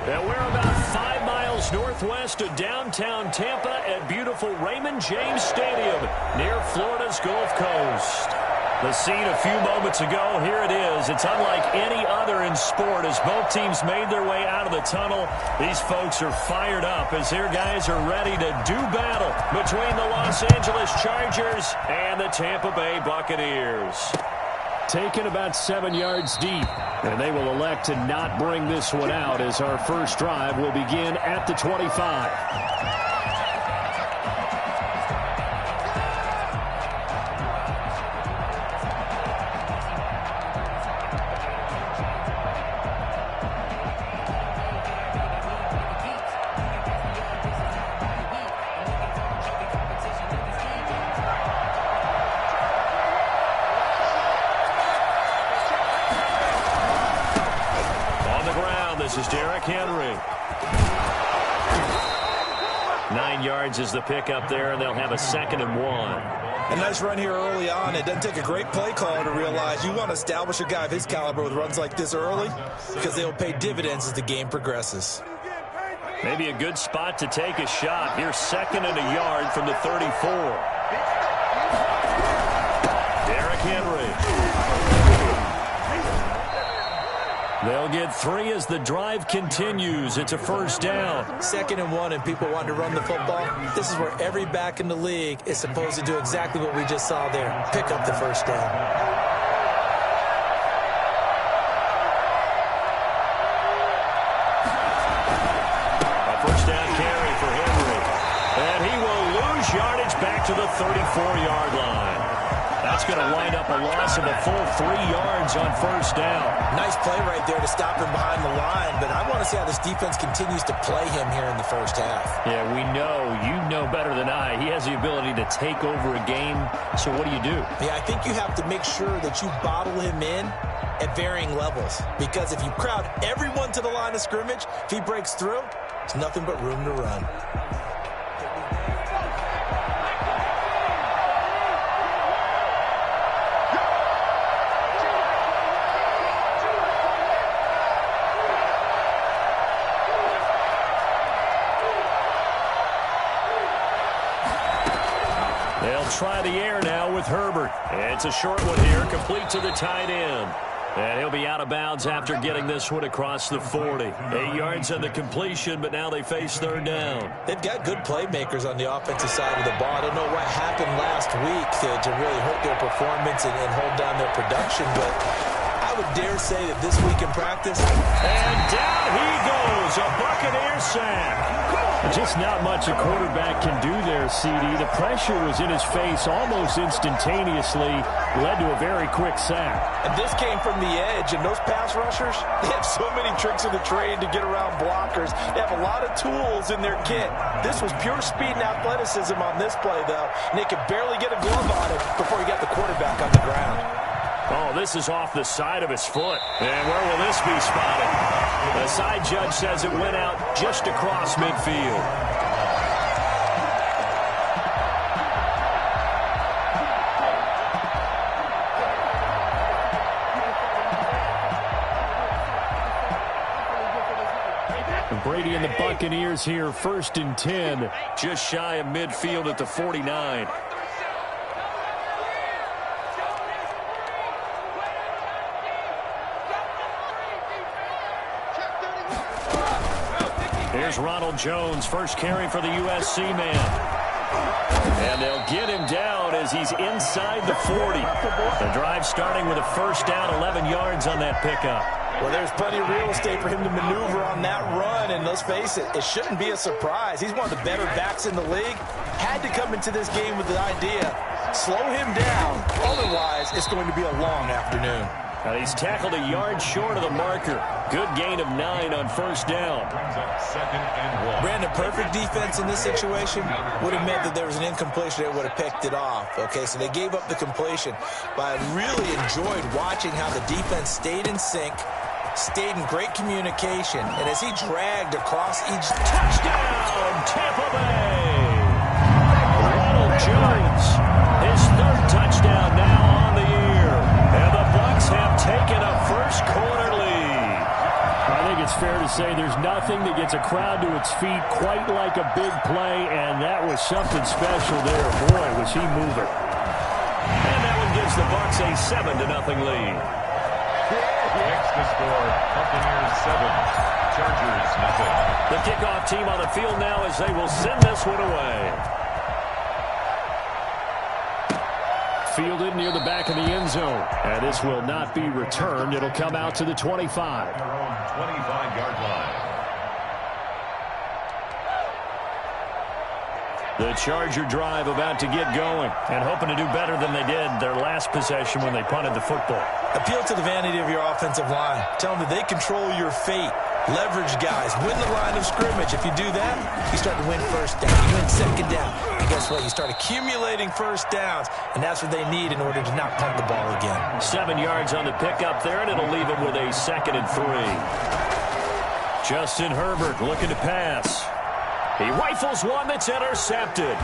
And we're about 5 miles northwest of downtown Tampa at beautiful Raymond James Stadium near Florida's Gulf Coast. The scene a few moments ago, here it is. It's unlike any other in sport as both teams made their way out of the tunnel. These folks are fired up as their guys are ready to do battle between the Los Angeles Chargers and the Tampa Bay Buccaneers. Taken about 7 yards deep, and they will elect to not bring this one out as our first drive will begin at the 25. This is Derrick Henry. 9 yards is the pickup there, and they'll have a 2nd and 1. A nice run here early on. It doesn't take a great play caller to realize you want to establish a guy of his caliber with runs like this early because they will pay dividends as the game progresses. Maybe a good spot to take a shot. Here's 2nd and a yard from the 34. Derrick Henry. They'll get 3 as the drive continues. It's a first down. 2nd and 1, and people want to run the football. This is where every back in the league is supposed to do exactly what we just saw there. Pick up the first down. A first down carry for Henry. And he will lose yardage back to the 34-yard line. That's going to wind up a loss of a full 3 yards on first down. Nice play right there to stop him behind the line, but I want to see how this defense continues to play him here in the first half. Yeah, we know. You know better than I. He has the ability to take over a game, so what do you do? Yeah, I think you have to make sure that you bottle him in at varying levels, because if you crowd everyone to the line of scrimmage, if he breaks through, there's nothing but room to run. They'll try the air now with Herbert. It's a short one here, complete to the tight end. And he'll be out of bounds after getting this one across the 40. 8 yards on the completion, but now they face third down. They've got good playmakers on the offensive side of the ball. I don't know what happened last week to really hurt their performance and hold down their production, but I would dare say that this week in practice. And down he goes, a Buccaneer sack. Just not much a quarterback can do there, CD. The pressure was in his face almost instantaneously, led to a very quick sack. And this came from the edge, and those pass rushers, they have so many tricks of the trade to get around blockers. They have a lot of tools in their kit. This was pure speed and athleticism on this play, though, and they could barely get a glove on it before he got the quarterback on the ground. Oh, this is off the side of his foot. And where will this be spotted? The side judge says it went out just across midfield. Brady and the Buccaneers here, 1st and 10. Just shy of midfield at the 49. Here's Ronald Jones, first carry for the USC man. And they'll get him down as he's inside the 40. The drive starting with a first down, 11 yards on that pickup. Well, there's plenty of real estate for him to maneuver on that run, and let's face it, it shouldn't be a surprise. He's one of the better backs in the league. Had to come into this game with the idea, slow him down, otherwise it's going to be a long afternoon. And he's tackled a yard short of the marker. Good gain of 9 on first down. Brandon, perfect defense in this situation would have meant that there was an incompletion that would have picked it off. Okay, so they gave up the completion. But I really enjoyed watching how the defense stayed in sync, stayed in great communication, and as he dragged across each touchdown, Tampa Bay. Ronald Jones, his 3rd touchdown now on the year. And the Bucs have taken a first quarter lead. think it's fair to say there's nothing that gets a crowd to its feet quite like a big play, and that was something special there. Boy, was he moving. And that one gives the Bucs a 7-0 lead. Next to score, Buccaneers 7, Chargers nothing. The kickoff team on the field now as they will send this one away. Fielded near the back of the end zone. And this will not be returned. It'll come out to the 25. Their own 25-yard line. The Charger drive about to get going and hoping to do better than they did their last possession when they punted the football. Appeal to the vanity of your offensive line. Tell them that they control your fate. Leverage guys. Win the line of scrimmage. If you do that, you start to win first down. You win second down. And guess what? You start accumulating first downs, and that's what they need in order to not punt the ball again. 7 yards on the pickup there, and it'll leave them with a 2nd and 3. Justin Herbert looking to pass. He rifles one that's intercepted.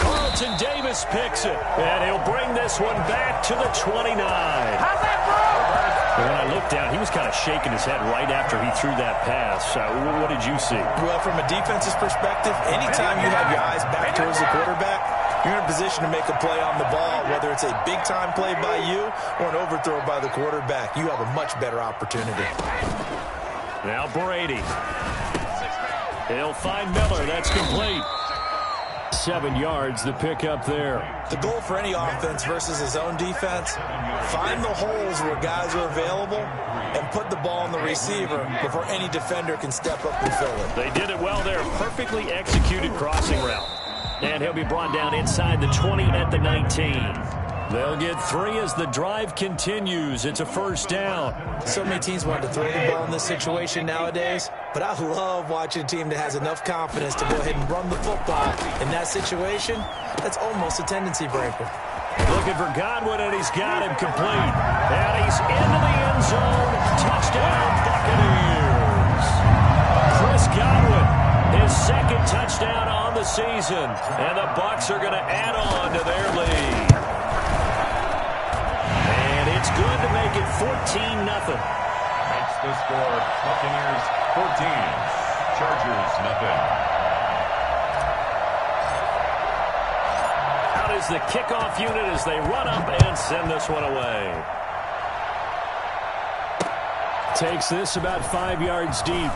Carlton Davis picks it, and he'll bring this one back to the 29. How's that, bro? When I looked down, he was kind of shaking his head right after he threw that pass. What did you see? Well, from a defense's perspective, anytime you have your eyes back towards the quarterback, you're in a position to make a play on the ball, whether it's a big-time play by you or an overthrow by the quarterback. You have a much better opportunity. Now Brady. He'll find Miller. That's complete. 7 yards, the pickup there. The goal for any offense versus his own defense, find the holes where guys are available and put the ball on the receiver before any defender can step up and fill it. They did it well there. Perfectly executed crossing route. And he'll be brought down inside the 20 at the 19. They'll get 3 as the drive continues. It's a first down. So many teams want to throw the ball in this situation nowadays, but I love watching a team that has enough confidence to go ahead and run the football. In that situation, that's almost a tendency breaker. Looking for Godwin, and he's got him complete. And he's into the end zone. Touchdown, Buccaneers. Chris Godwin, his 2nd touchdown on the season. And the Bucs are going to add on to their lead. It's good to make it 14-0. That's the score. Buccaneers 14, Chargers nothing. Out is the kickoff unit as they run up and send this one away. Takes this about 5 yards deep.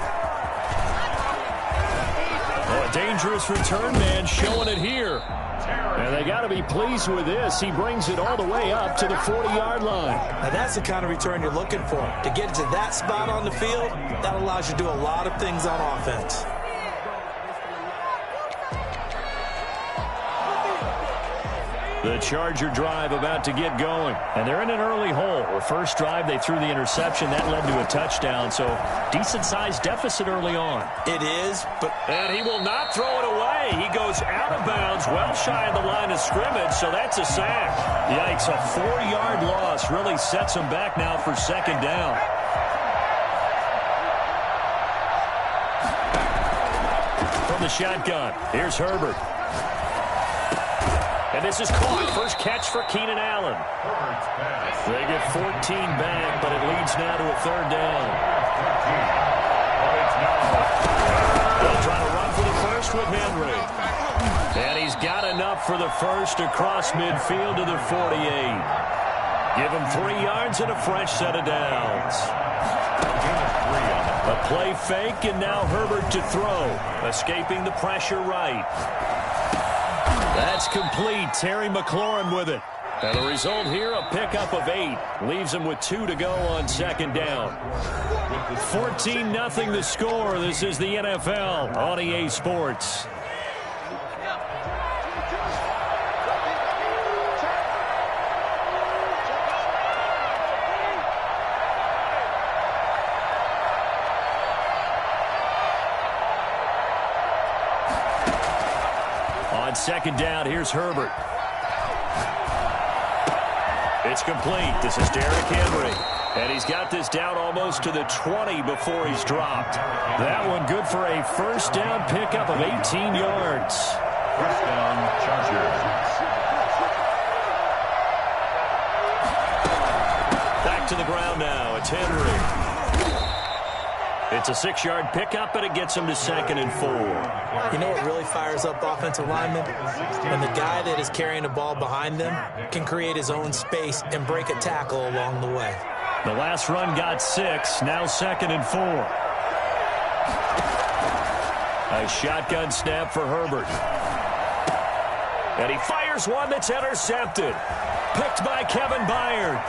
Oh, a dangerous return man showing it here. And they got to be pleased with this. He brings it all the way up to the 40-yard line. Now that's the kind of return you're looking for. To get to that spot on the field, that allows you to do a lot of things on offense. The Charger drive about to get going. And they're in an early hole. The first drive, they threw the interception. That led to a touchdown. So, decent-sized deficit early on. It is, but... And he will not throw it away. He goes out of bounds, well shy of the line of scrimmage, so that's a sack. Yikes, a 4-yard loss really sets him back now for 2nd down. From the shotgun, here's Herbert. And this is caught. First catch for Keenan Allen. They get 14 back, but it leads now to a 3rd down. They'll try to run for the first with Henry. And he's got enough for the first across midfield to the 48. Give him 3 yards and a fresh set of downs. A play fake, and now Herbert to throw. Escaping the pressure right. That's complete. Terry McLaurin with it. And the result here, a pickup of 8. Leaves him with 2 to go on 2nd down. 14-0 the score. This is the NFL on EA Sports. On 2nd down, here's Herbert. It's complete. This is Derrick Henry. And he's got this down almost to the 20 before he's dropped. That one good for a first down pickup of 18 yards. First down, Chargers. Back to the ground now. It's Henry. It's a 6-yard pickup, and it gets him to 2nd and 4. You know what really fires up offensive linemen? When the guy that is carrying the ball behind them can create his own space and break a tackle along the way. The last run got 6, now 2nd and 4. A shotgun snap for Herbert. And he fires one that's intercepted. Picked by Kevin Byard.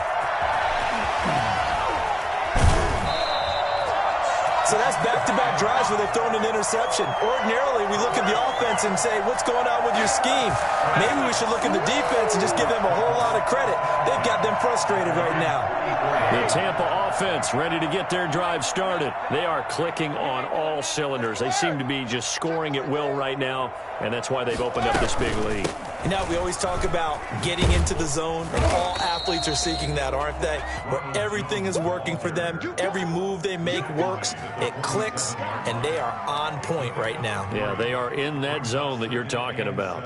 So that's back-to-back drives where they've thrown an interception. Ordinarily, we look at the offense and say, what's going on with your scheme? Maybe we should look at the defense and just give them a whole lot of credit. They've got them frustrated right now. The Tampa offense ready to get their drive started. They are clicking on all cylinders. They seem to be just scoring at will right now, and that's why they've opened up this big lead. You know, we always talk about getting into the zone, and all athletes are seeking that, aren't they? Where everything is working for them. Every move they make works. It clicks, and they are on point right now. Yeah, they are in that zone that you're talking about.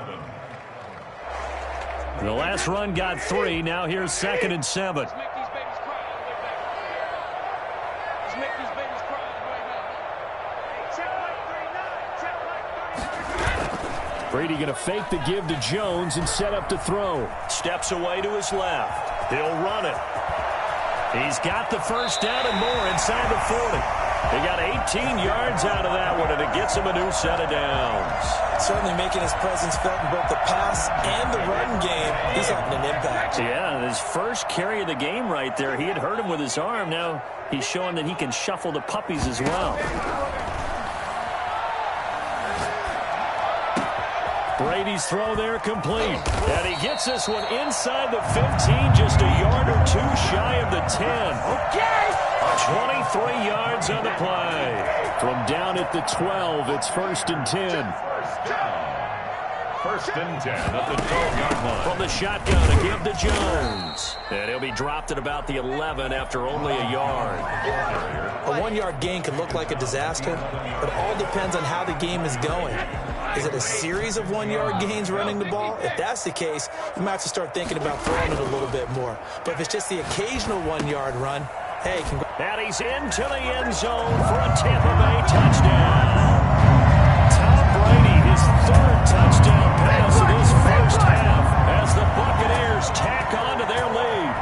The last run got 3. Now here's 2nd and 7. Brady going to fake the give to Jones and set up to throw. Steps away to his left. He'll run it. He's got the first down and more inside the 40. He got 18 yards out of that one, and it gets him a new set of downs. Certainly making his presence felt in both the pass and the run game. He's having an impact. Yeah, his first carry of the game right there. He had hurt him with his arm. Now he's showing that he can shuffle the puppies as well. Brady's throw there complete. And he gets this one inside the 15, just a yard or 2 shy of the 10. Okay. 23 yards on the play. From down at the 12, it's 1st and 10. First and 10 at the 12-yard line. From the shotgun, a give to Jones. And he'll be dropped at about the 11 after only a yard. A 1-yard gain can look like a disaster, but all depends on how the game is going. Is it a series of 1-yard gains running the ball? If that's the case, you might have to start thinking about throwing it a little bit more. But if it's just the occasional 1-yard run, hey, and he's into the end zone for a Tampa Bay touchdown. Tom Brady, his 3rd touchdown pass of this first half as the Buccaneers tack on to their lead.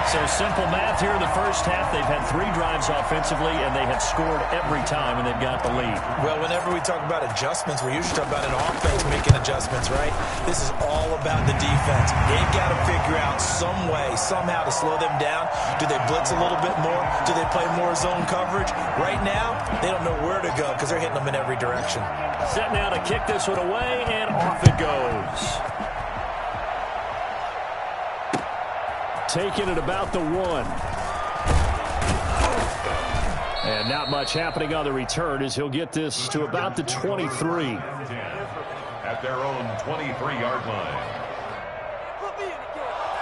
So simple math here in the first half. They've had 3 drives offensively, and they have scored every time, and they've got the lead. Well, whenever we talk about adjustments, we usually talk about an offense making adjustments, right? This is all about the defense. They've got to figure out some way, somehow to slow them down. Do they blitz a little bit more? Do they play more zone coverage? Right now, they don't know where to go because they're hitting them in every direction. Set now to kick this one away, and off it goes. Taking it about the 1. And not much happening on the return as he'll get this to about the 23. At their own 23-yard line.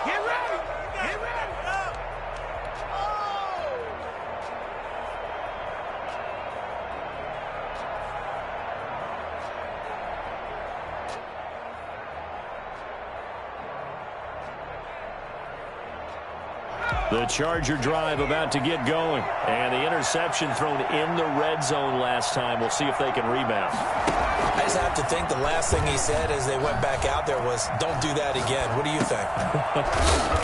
Get ready! Get ready! The Charger drive about to get going. And the interception thrown in the red zone last time. We'll see if they can rebound. I just have to think the last thing he said as they went back out there was, don't do that again. What do you think?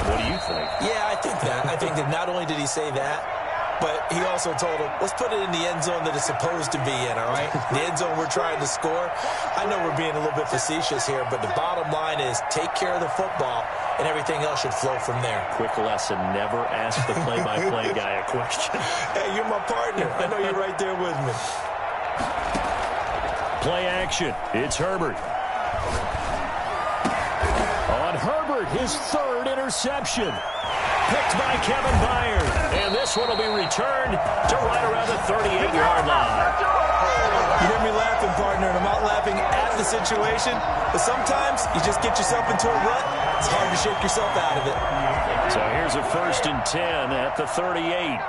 What do you think? Yeah, I think that. I think that not only did he say that, but he also told him, let's put it in the end zone that it's supposed to be in, all right? The end zone we're trying to score. I know we're being a little bit facetious here, but the bottom line is take care of the football, and everything else should flow from there. Quick lesson, never ask the play-by-play guy a question. Hey, you're my partner. I know you're right there with me. Play action. It's Herbert. On Herbert, his 3rd interception. Picked by Kevin Byard. And this one will be returned to right around the 38-yard line. You hear me laughing, partner, and I'm not laughing at the situation, but sometimes you just get yourself into a rut. It's hard to shake yourself out of it. So here's a 1st and 10 at the 38.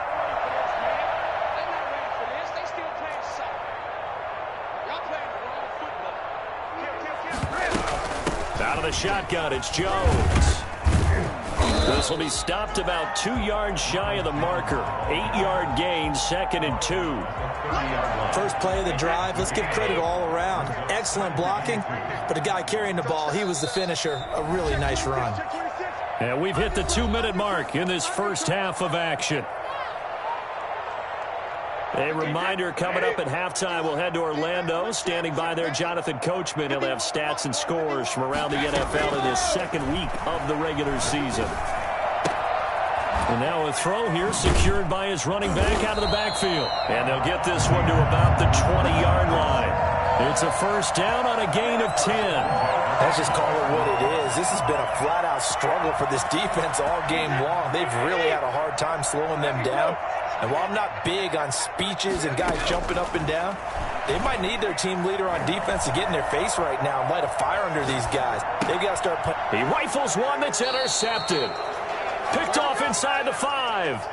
Out of the shotgun, it's Jones. This will be stopped about 2 yards shy of the marker. 8-yard gain, 2nd and 2. First play of the drive, let's give credit all around. Excellent blocking, but the guy carrying the ball, he was the finisher. A really nice run. And we've hit the 2-minute mark in this first half of action. A reminder, coming up at halftime, we'll head to Orlando. Standing by there, Jonathan Coachman. He'll have stats and scores from around the NFL in his second week of the regular season. And now a throw here secured by his running back out of the backfield. And they'll get this one to about the 20-yard line. It's a first down on a gain of 10. Let's just call it what it is. This has been a flat-out struggle for this defense all game long. They've really had a hard time slowing them down. And while I'm not big on speeches and guys jumping up and down, they might need their team leader on defense to get in their face right now and light a fire under these guys. They've got to start putting... He rifles one that's intercepted. Picked off inside the 5.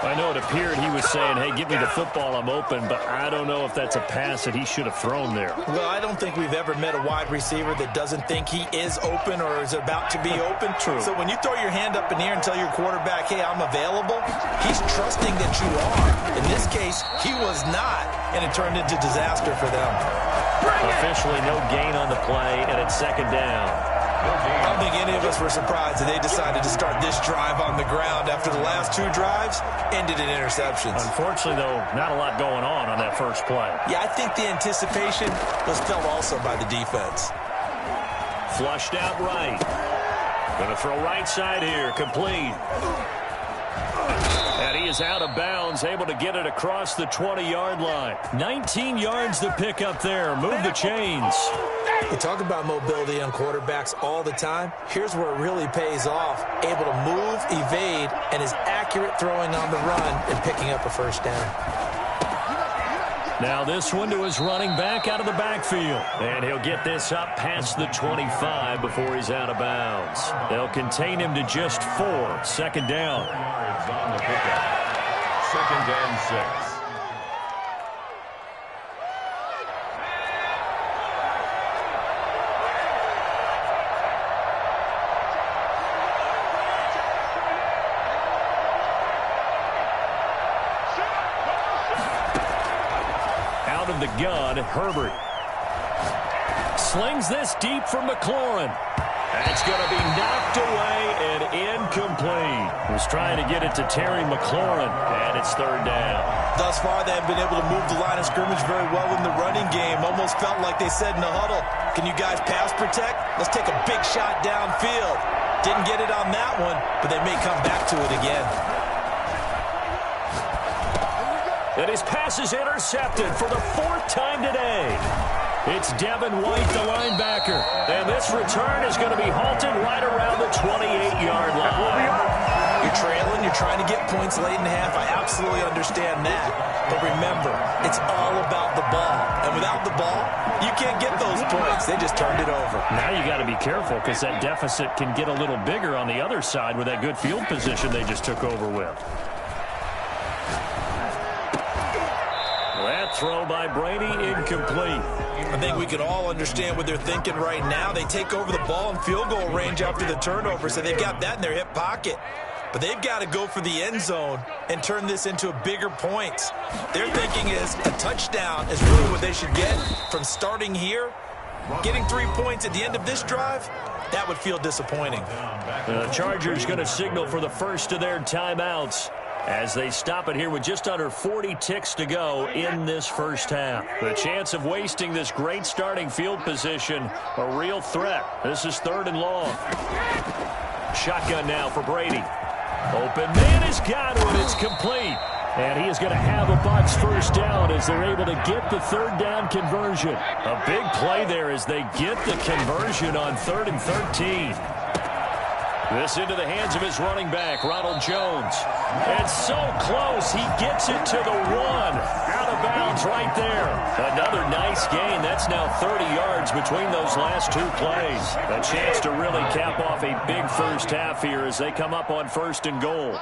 I know it appeared he was saying, hey, give me the football, I'm open, but I don't know if that's a pass that he should have thrown there. Well, I don't think we've ever met a wide receiver that doesn't think he is open or is about to be open. True. So when you throw your hand up in the air and tell your quarterback, hey, I'm available, he's trusting that you are. In this case, he was not, and it turned into disaster for them. Officially no gain on the play, and it's 2nd down. I don't think any of us were surprised that they decided to start this drive on the ground after the last 2 drives ended in interceptions. Unfortunately, though, not a lot going on that first play. Yeah, I think the anticipation was felt also by the defense. Flushed out right. Going to throw right side here. Complete. And he is out of bounds, able to get it across the 20-yard line. 19 yards to pick up there. Move the chains. We talk about mobility on quarterbacks all the time. Here's where it really pays off. Able to move, evade, and is accurate throwing on the run and picking up a first down. Now this one to his running back out of the backfield. And he'll get this up past the 25 before he's out of bounds. They'll contain him to just 4. 2nd down. On the pickup. 2nd and 6. Out of the gun, Herbert. Slings this deep from McLaurin. That's going to be knocked away and incomplete. Was trying to get it to Terry McLaurin, and it's 3rd down. Thus far, they have been able to move the line of scrimmage very well in the running game. Almost felt like they said in the huddle, can you guys pass protect? Let's take a big shot downfield. Didn't get it on that one, but they may come back to it again. And his pass is intercepted for the 4th time today. It's Devin White, the linebacker. And this return is going to be halted right around the 28-yard line. You're trailing, you're trying to get points late in the half. I absolutely understand that. But remember, it's all about the ball. And without the ball, you can't get those points. They just turned it over. Now you got to be careful because that deficit can get a little bigger on the other side with that good field position they just took over with. That throw by Brady incomplete. I think we can all understand what they're thinking right now. They take over the ball in field goal range after the turnover, so they've got that in their hip pocket. But they've got to go for the end zone and turn this into a bigger points. Their thinking is a touchdown is really what they should get from starting here. Getting 3 points at the end of this drive, that would feel disappointing. The Chargers going to signal for the first of their timeouts as they stop it here with just under 40 ticks to go in this first half. The chance of wasting this great starting field position, a real threat. This is 3rd and long. Shotgun now for Brady. Open man has got it. It's complete. And he is going to have a Bucs first down as they're able to get the 3rd down conversion. A big play there as they get the conversion on 3rd and 13. This into the hands of his running back, Ronald Jones. And so close, he gets it to the 1. Out of bounds right there. Another nice gain. That's now 30 yards between those last 2 plays. A chance to really cap off a big first half here as they come up on 1st and goal.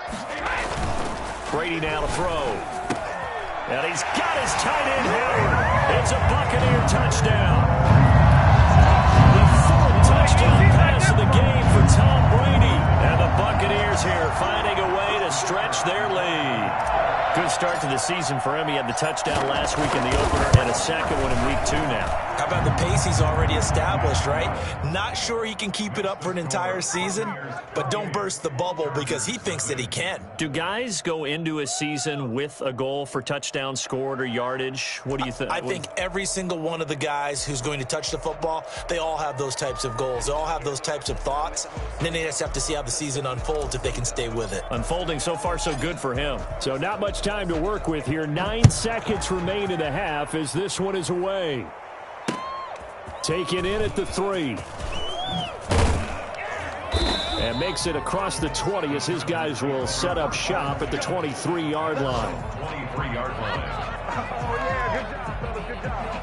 Brady now to throw. And he's got his tight end, Howard. It's a Buccaneer touchdown. The 4th touchdown pass of the game for Tom Brady. And Jones here finding a way to stretch their lead. Good start to the season for him. He had the touchdown last week in the opener and a second one in week 2 now. How about the pace he's already established, right? Not sure he can keep it up for an entire season, but don't burst the bubble because he thinks that he can. Do guys go into a season with a goal for touchdown scored or yardage? What do you think? I think every single one of the guys who's going to touch the football, they all have those types of goals. They all have those types of thoughts. And then they just have to see how the season unfolds if they can stay with it. Unfolding so far so good for him. So not much time to work with here. 9 seconds remain in the half as this one is away. Taken in at the 3. And makes it across the 20 as his guys will set up shop at the 23-yard line. 23-yard line. Oh, yeah, good job, brother, good job.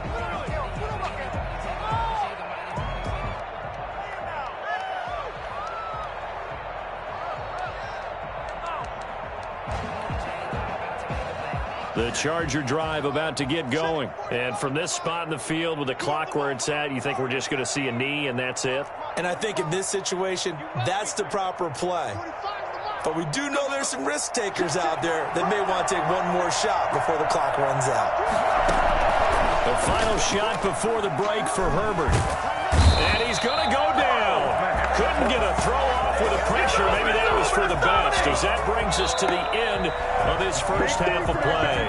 The Charger drive about to get going. And from this spot in the field with the clock where it's at, you think we're just going to see a knee and that's it? And I think in this situation, that's the proper play. But we do know there's some risk takers out there that may want to take one more shot before the clock runs out. The final shot before the break for Herbert. And he's going to go down. Couldn't get a throw off with the pressure. Maybe that was for the best, as that brings us to the end of this first half of play.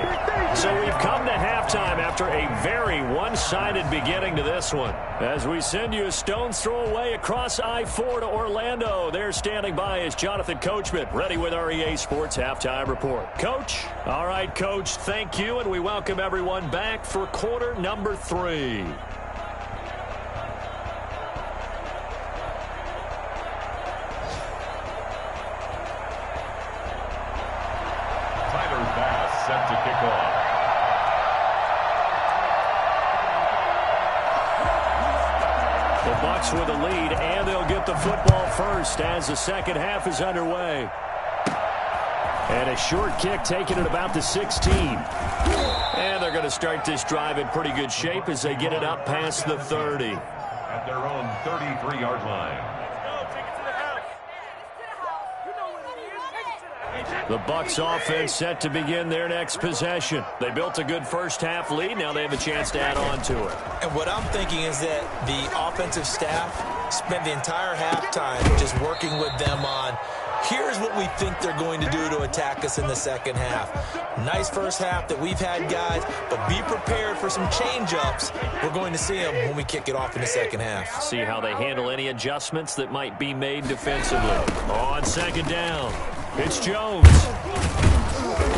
So we've come to halftime after a very one-sided beginning to this one. As we send you a stone's throw away across I-4 to Orlando. There standing by is Jonathan Coachman, ready with our EA Sports Halftime Report. Coach? All right, Coach, thank you, and we welcome everyone back for quarter number 3. Set to kick off. The Bucs with a lead, and they'll get the football first as the second half is underway. And a short kick taken at about the 16. And they're going to start this drive in pretty good shape as they get it up past the 30. At their own 33-yard line. The Bucs offense set to begin their next possession. They built a good first half lead. Now they have a chance to add on to it. And what I'm thinking is that the offensive staff spent the entire halftime just working with them on, here's what we think they're going to do to attack us in the second half. Nice first half that we've had, guys, but be prepared for some change-ups. We're going to see them when we kick it off in the second half. See how they handle any adjustments that might be made defensively. On second down, it's Jones.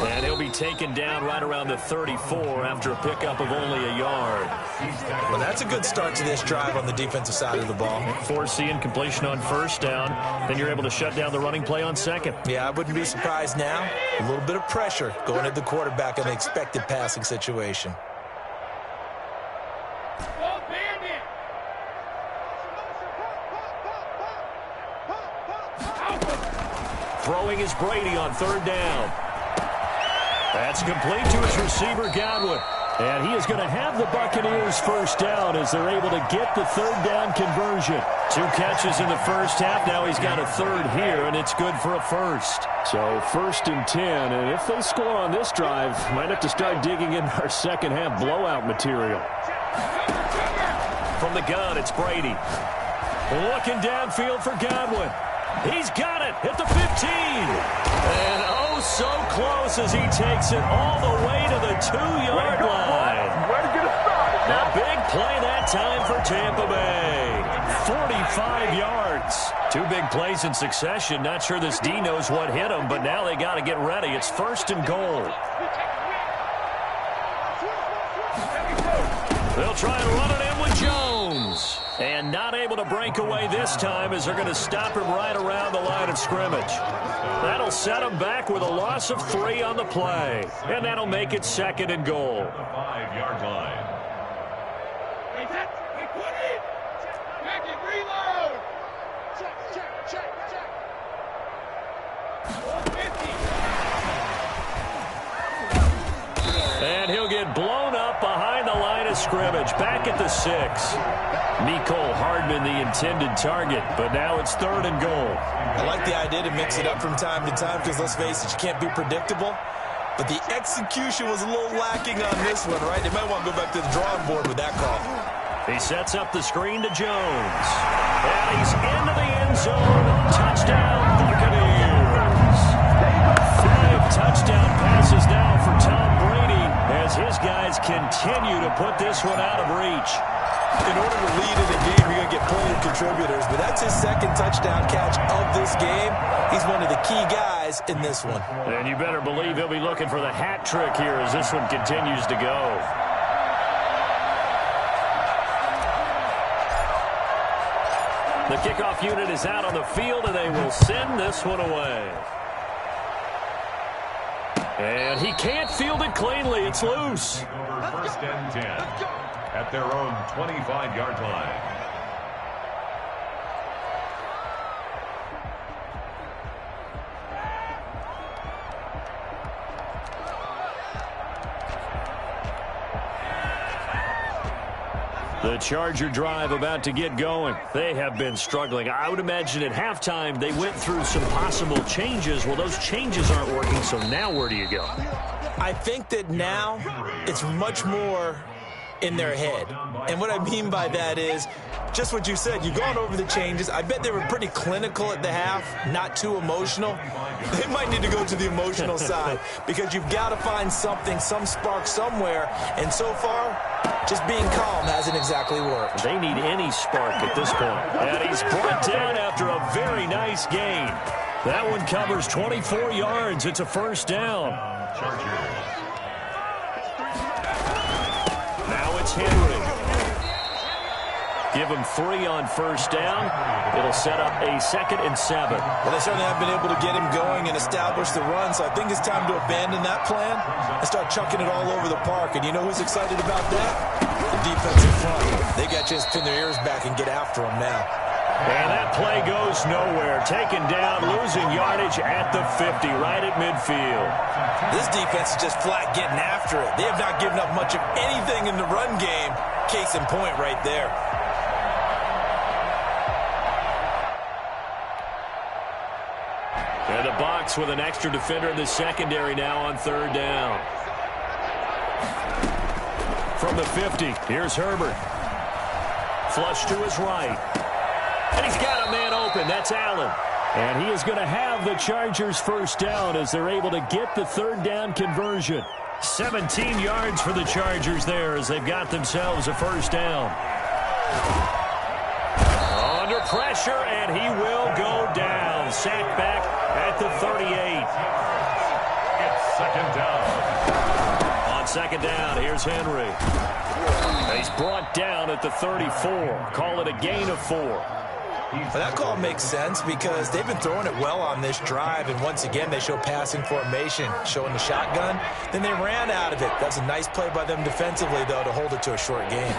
And he'll be taken down right around the 34 after a pickup of only a yard. Well, that's a good start to this drive on the defensive side of the ball. Forcing completion on first down. Then you're able to shut down the running play on second. Yeah, I wouldn't be surprised now. A little bit of pressure going at the quarterback in an expected passing situation. Throwing is Brady on third down. That's complete to his receiver, Godwin. And he is going to have the Buccaneers first down as they're able to get the third down conversion. 2 catches in the first half. Now he's got a third here, and it's good for a first. So first and 10, and if they score on this drive, might have to start digging in our second half blowout material. From the gun, it's Brady. Looking downfield for Godwin. He's got it at the 15. And oh, so close as he takes it all the way to the 2-yard line. Way to get it started. A big play that time for Tampa Bay. 45 yards. 2 big plays in succession. Not sure this D knows what hit him, but now they got to get ready. It's first and goal. They'll try and run it in with Jones. And not able to break away this time as they're going to stop him right around the line of scrimmage. That'll set him back with a loss of 3 on the play. And that'll make it second and goal. The 5-yard line. Back and reload. Check. And he'll get blown up behind the line of of scrimmage, back at the 6. Mecole Hardman, the intended target, but now it's 3rd and goal. I like the idea to mix it up from time to time because, let's face it, you can't be predictable. But the execution was a little lacking on this one, right? They might want to go back to the drawing board with that call. He sets up the screen to Jones. And he's into the end zone. Touchdown, Buccaneers. 5 touchdown passes now for Tom Brady as his guys continue to put this one out of reach. In order to lead in a game, you're going to get plenty of contributors, but that's his 2nd touchdown catch of this game. He's one of the key guys in this one. And you better believe he'll be looking for the hat trick here as this one continues to go. The kickoff unit is out on the field, and they will send this one away. And he can't field it cleanly. It's loose. Over 1st and 10 at their own 25-yard line. The Charger drive about to get going. They have been struggling. I would imagine at halftime they went through some possible changes. Well, those changes aren't working, so now where do you go? I think that now it's much more in their head. And what I mean by that is just what you said. You've gone over the changes. I bet they were pretty clinical at the half, not too emotional. They might need to go to the emotional side because you've got to find something, some spark somewhere. And so far, just being calm hasn't exactly worked. They need any spark at this point. And he's brought down after a very nice gain. That one covers 24 yards. It's a 1st down. Now it's Henry. Give him 3 on 1st down. It'll set up a 2nd and 7. Well, they certainly have been able to get him going and establish the run, so I think it's time to abandon that plan and start chucking it all over the park. And you know who's excited about that? The defensive front. They got a chance to pin their ears back and get after him now. And that play goes nowhere. Taken down, losing yardage at the 50, right at midfield. This defense is just flat getting after it. They have not given up much of anything in the run game. Case in point right there. And the box with an extra defender in the secondary now on 3rd down. From the 50, here's Herbert. Flush to his right. And he's got a man open. That's Allen. And he is going to have the Chargers 1st down as they're able to get the 3rd down conversion. 17 yards for the Chargers there as they've got themselves a 1st down. Under pressure, and he will go down. Sacked back at the 38. It's 2nd down. On 2nd down, here's Henry. He's brought down at the 34. Call it a gain of 4. Well, that call makes sense because they've been throwing it well on this drive, and once again they show passing formation, showing the shotgun. Then they ran out of it. That's a nice play by them defensively, though, to hold it to a short gain.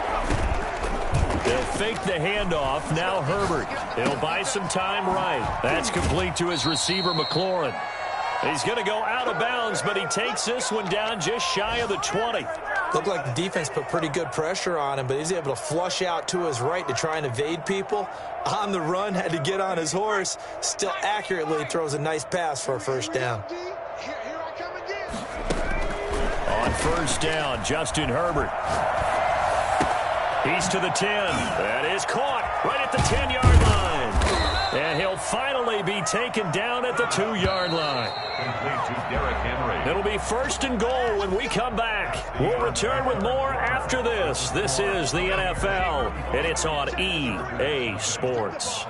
They'll fake the handoff. Now Herbert. He'll buy some time right. That's complete to his receiver, McLaurin. He's going to go out of bounds, but he takes this one down just shy of the 20. Looked like the defense put pretty good pressure on him, but he's able to flush out to his right to try and evade people. On the run, had to get on his horse. Still accurately throws a nice pass for a 1st down. On 1st down, Justin Herbert. He's to the 10. That is caught right at the 10-yard line. And he'll finally be taken down at the 2-yard line. It'll be 1st and goal when we come back. We'll return with more after this. This is the NFL, and it's on EA Sports.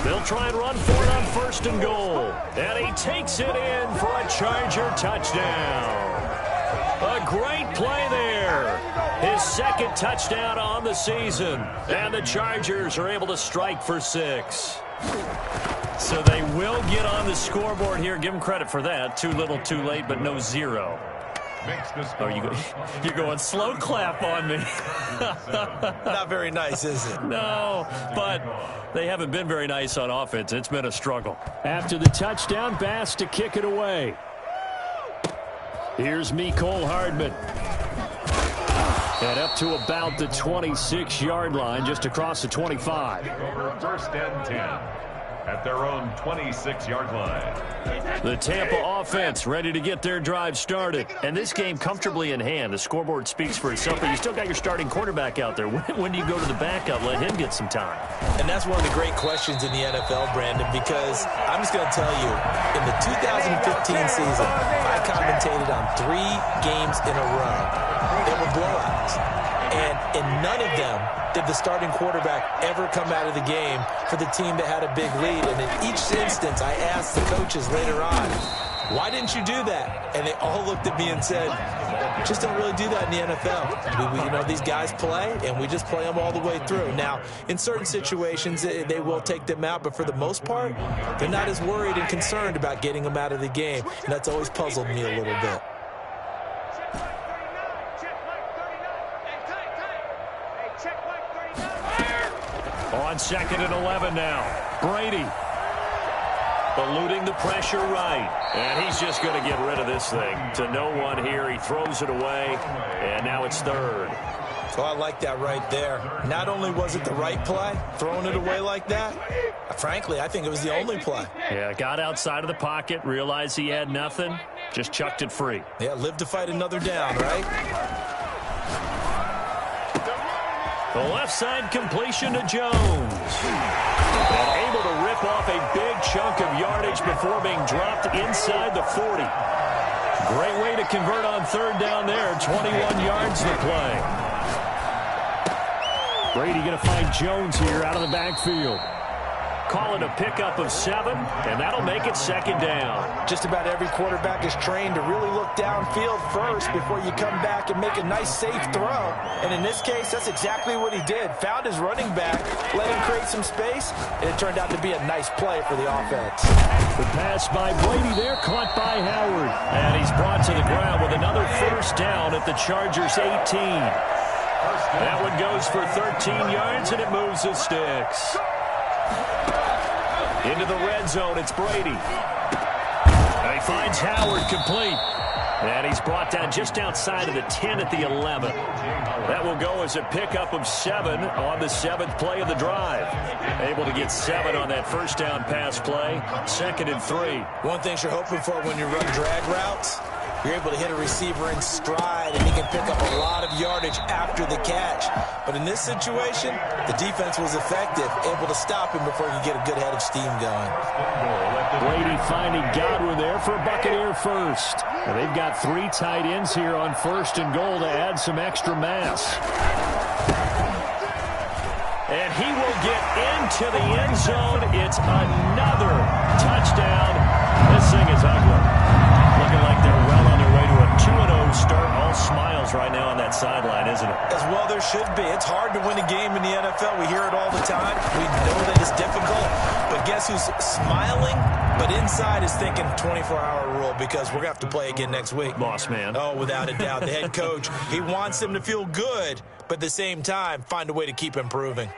They'll try and run for it on 1st and goal. And he takes it in for a Charger touchdown. A great play there. His 2nd touchdown on the season. And the Chargers are able to strike for 6. So they will get on the scoreboard here. Give them credit for that. Too little, too late, but no 0. Oh, you're going slow clap on me. Not very nice, is it? No, but they haven't been very nice on offense. It's been a struggle. After the touchdown, Bass to kick it away. Here's Mecole Hardman. And up to about the 26-yard line, just across the 25. Over first and 10 at their own 26-yard line. The Tampa offense ready to get their drive started. And this game comfortably in hand. The scoreboard speaks for itself, but you still got your starting quarterback out there. When do you go to the backup, let him get some time? And that's one of the great questions in the NFL, Brandon, because I'm just going to tell you, in the 2015 season, I commentated on 3 games in a row. They were blowouts. And in none of them did the starting quarterback ever come out of the game for the team that had a big lead. And in each instance, I asked the coaches later on, why didn't you do that? And they all looked at me and said, just don't really do that in the NFL. You know, these guys play, and we just play them all the way through. Now, in certain situations, they will take them out, but for the most part, they're not as worried and concerned about getting them out of the game. And that's always puzzled me a little bit. On 2nd and 11 now. Brady eluding the pressure right. And he's just going to get rid of this thing. To no one here. He throws it away. And now it's 3rd. So I like that right there. Not only was it the right play, throwing it away like that, frankly, I think it was the only play. Yeah, got outside of the pocket, realized he had nothing, just chucked it free. Yeah, live to fight another down, right? The left side completion to Jones. And able to rip off a big chunk of yardage before being dropped inside the 40. Great way to convert on 3rd down there. 21 yards to play. Brady going to find Jones here out of the backfield. Call it a pickup of 7, and that'll make it 2nd down. Just about every quarterback is trained to really look downfield first before you come back and make a nice, safe throw. And in this case, that's exactly what he did. Found his running back, let him create some space, and it turned out to be a nice play for the offense. The pass by Brady there, caught by Howard. And he's brought to the ground with another 1st down at the Chargers' 18. That one goes for 13 yards, and it moves the sticks. Into the red zone, it's Brady. And he finds Howard complete. And he's brought down just outside of the 10 at the 11. That will go as a pickup of 7 on the 7th play of the drive. Able to get 7 on that 1st down pass play. 2nd and 3. One thing you're hoping for when you run drag routes, you're able to hit a receiver in stride, and he can pick up a lot of yardage after the catch. But in this situation, the defense was effective, able to stop him before he could get a good head of steam going. Brady finding Godwin there for a Buccaneer first. And they've got 3 tight ends here on 1st and goal to add some extra mass. And he will get into the end zone. It's another touchdown. This thing is ugly. Looking like they're well on their way to a 2-0 start. All smiles right now on that sideline, isn't it? As well there should be. It's hard to win a game in the NFL. We hear it all the time. We know that it's difficult. But guess who's smiling? But inside is thinking 24-hour rule, because we're going to have to play again next week. Boss man. Oh, without a doubt. The head coach, he wants them to feel good, but at the same time, find a way to keep improving.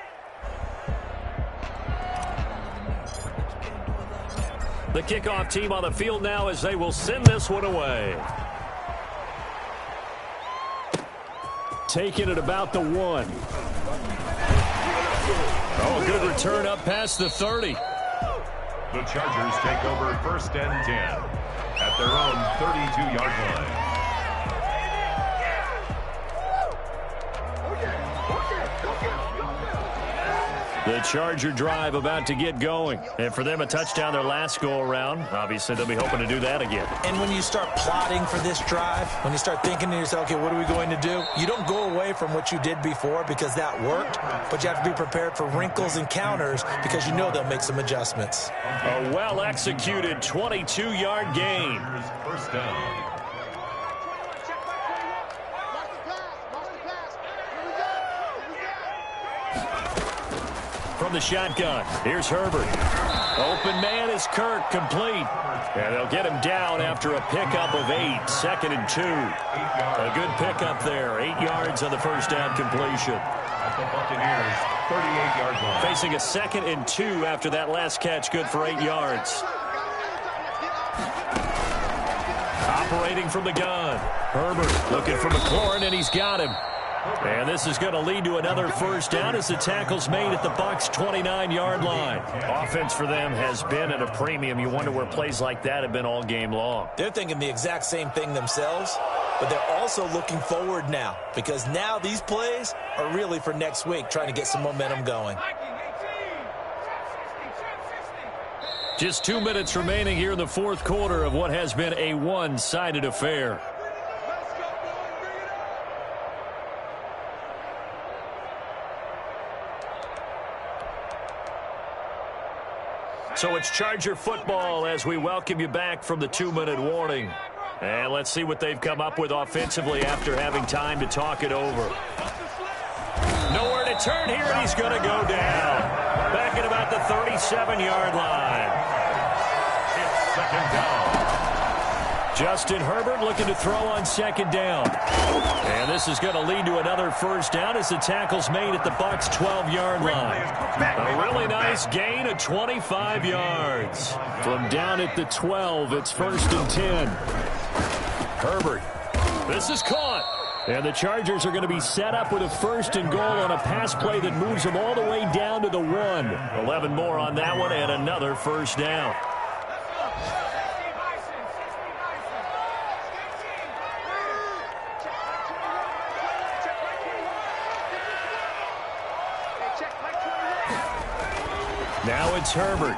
The kickoff team on the field now as they will send this one away. Taking it about the 1. Oh, good return up past the 30. The Chargers take over 1st and 10 at their own 32-yard line. The Charger drive about to get going. And for them, a touchdown their last go-around. Obviously, they'll be hoping to do that again. And when you start plotting for this drive, when you start thinking to yourself, okay, what are we going to do? You don't go away from what you did before because that worked, but you have to be prepared for wrinkles and counters because you know they'll make some adjustments. A well-executed 22-yard gain. 1st down. From the shotgun, here's Herbert. Open man is Kirk, complete. And they'll get him down after a pickup of 8, 2nd and 2. A good pickup there, 8 yards on the 1st down completion. At the Buccaneers, 38-yard line. Facing a 2nd and 2 after that last catch, good for 8 yards. operating from the gun. Herbert looking for McLaurin, and he's got him. And this is going to lead to another first down as the tackle's made at the Bucs' 29-yard line. Offense for them has been at a premium. You wonder where plays like that have been all game long. They're thinking the exact same thing themselves, but they're also looking forward now because now these plays are really for next week, trying to get some momentum going. Just 2 minutes remaining here in the fourth quarter of what has been a one-sided affair. So it's Charger football as we welcome you back from the 2-minute warning. And let's see what they've come up with offensively after having time to talk it over. Nowhere to turn here, and he's going to go down. Back at about the 37-yard line. It's second down. Justin Herbert looking to throw on second down. And this is going to lead to another first down as the tackle's made at the Bucs' 12-yard line. A really nice gain of 25 yards. From down at the 12, it's 1st and 10. Herbert. This is caught. And the Chargers are going to be set up with a 1st and goal on a pass play that moves them all the way down to the 1. 11 more on that one and another first down. Now it's Herbert.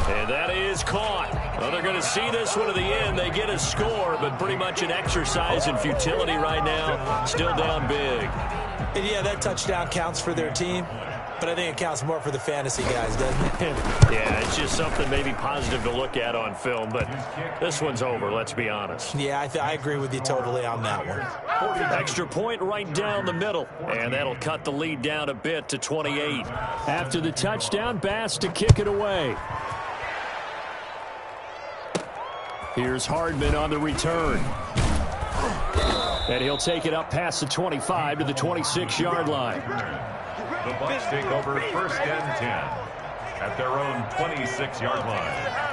And that is caught. Well, they're going to see this one to the end. They get a score, but pretty much an exercise in futility right now. Still down big. And yeah, that touchdown counts for their team, but I think it counts more for the fantasy guys, doesn't it? Yeah, it's just something maybe positive to look at on film, but this one's over, let's be honest. Yeah, I agree with you totally on that one. Extra point right down the middle, and that'll cut the lead down a bit to 28. After the touchdown, Bass to kick it away. Here's Hardman on the return. And he'll take it up past the 25 to the 26-yard line. The Bucs take over 1st and 10 at their own 26-yard line.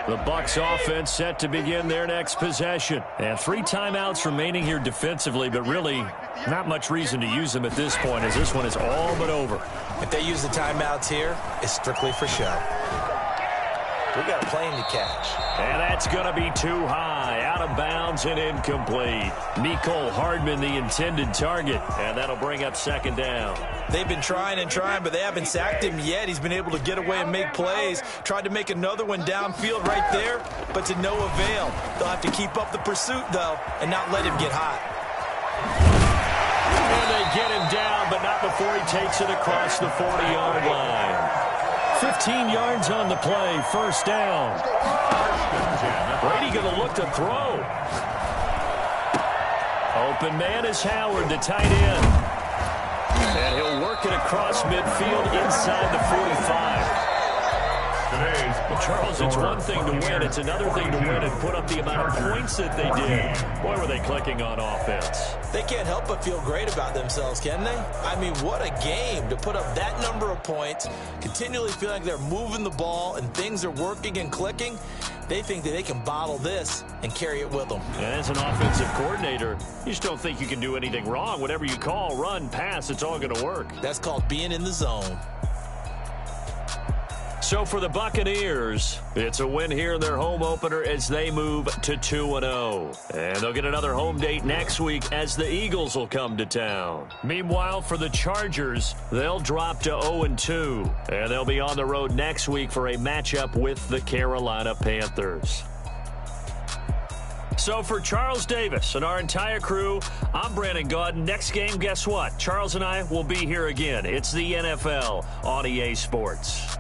The Bucs offense set to begin their next possession. And 3 timeouts remaining here defensively, but really not much reason to use them at this point as this one is all but over. If they use the timeouts here, it's strictly for show. We got a plane to catch. And that's going to be too high, out of bounds and incomplete. Mecole Hardman, the intended target, and that'll bring up second down. They've been trying and trying, but they haven't sacked him yet. He's been able to get away and make plays. Tried to make another one downfield right there, but to no avail. They'll have to keep up the pursuit, though, and not let him get hot. And they get him down, but not before he takes it across the 40-yard line. 15 yards on the play, first down. Brady going to look to throw. Open man is Howard, the tight end. And he'll work it across midfield inside the 45. Well, Charles, it's one thing to win. It's another thing to win and put up the amount of points that they did. Boy, were they clicking on offense. They can't help but feel great about themselves, can they? I mean, what a game to put up that number of points, continually feeling like they're moving the ball and things are working and clicking. They think that they can bottle this and carry it with them. And as an offensive coordinator, you just don't think you can do anything wrong. Whatever you call, run, pass, it's all going to work. That's called being in the zone. So for the Buccaneers, it's a win here in their home opener as they move to 2-0. And they'll get another home date next week as the Eagles will come to town. Meanwhile, for the Chargers, they'll drop to 0-2. And they'll be on the road next week for a matchup with the Carolina Panthers. So for Charles Davis and our entire crew, I'm Brandon Gaudin. Next game, guess what? Charles and I will be here again. It's the NFL on EA Sports.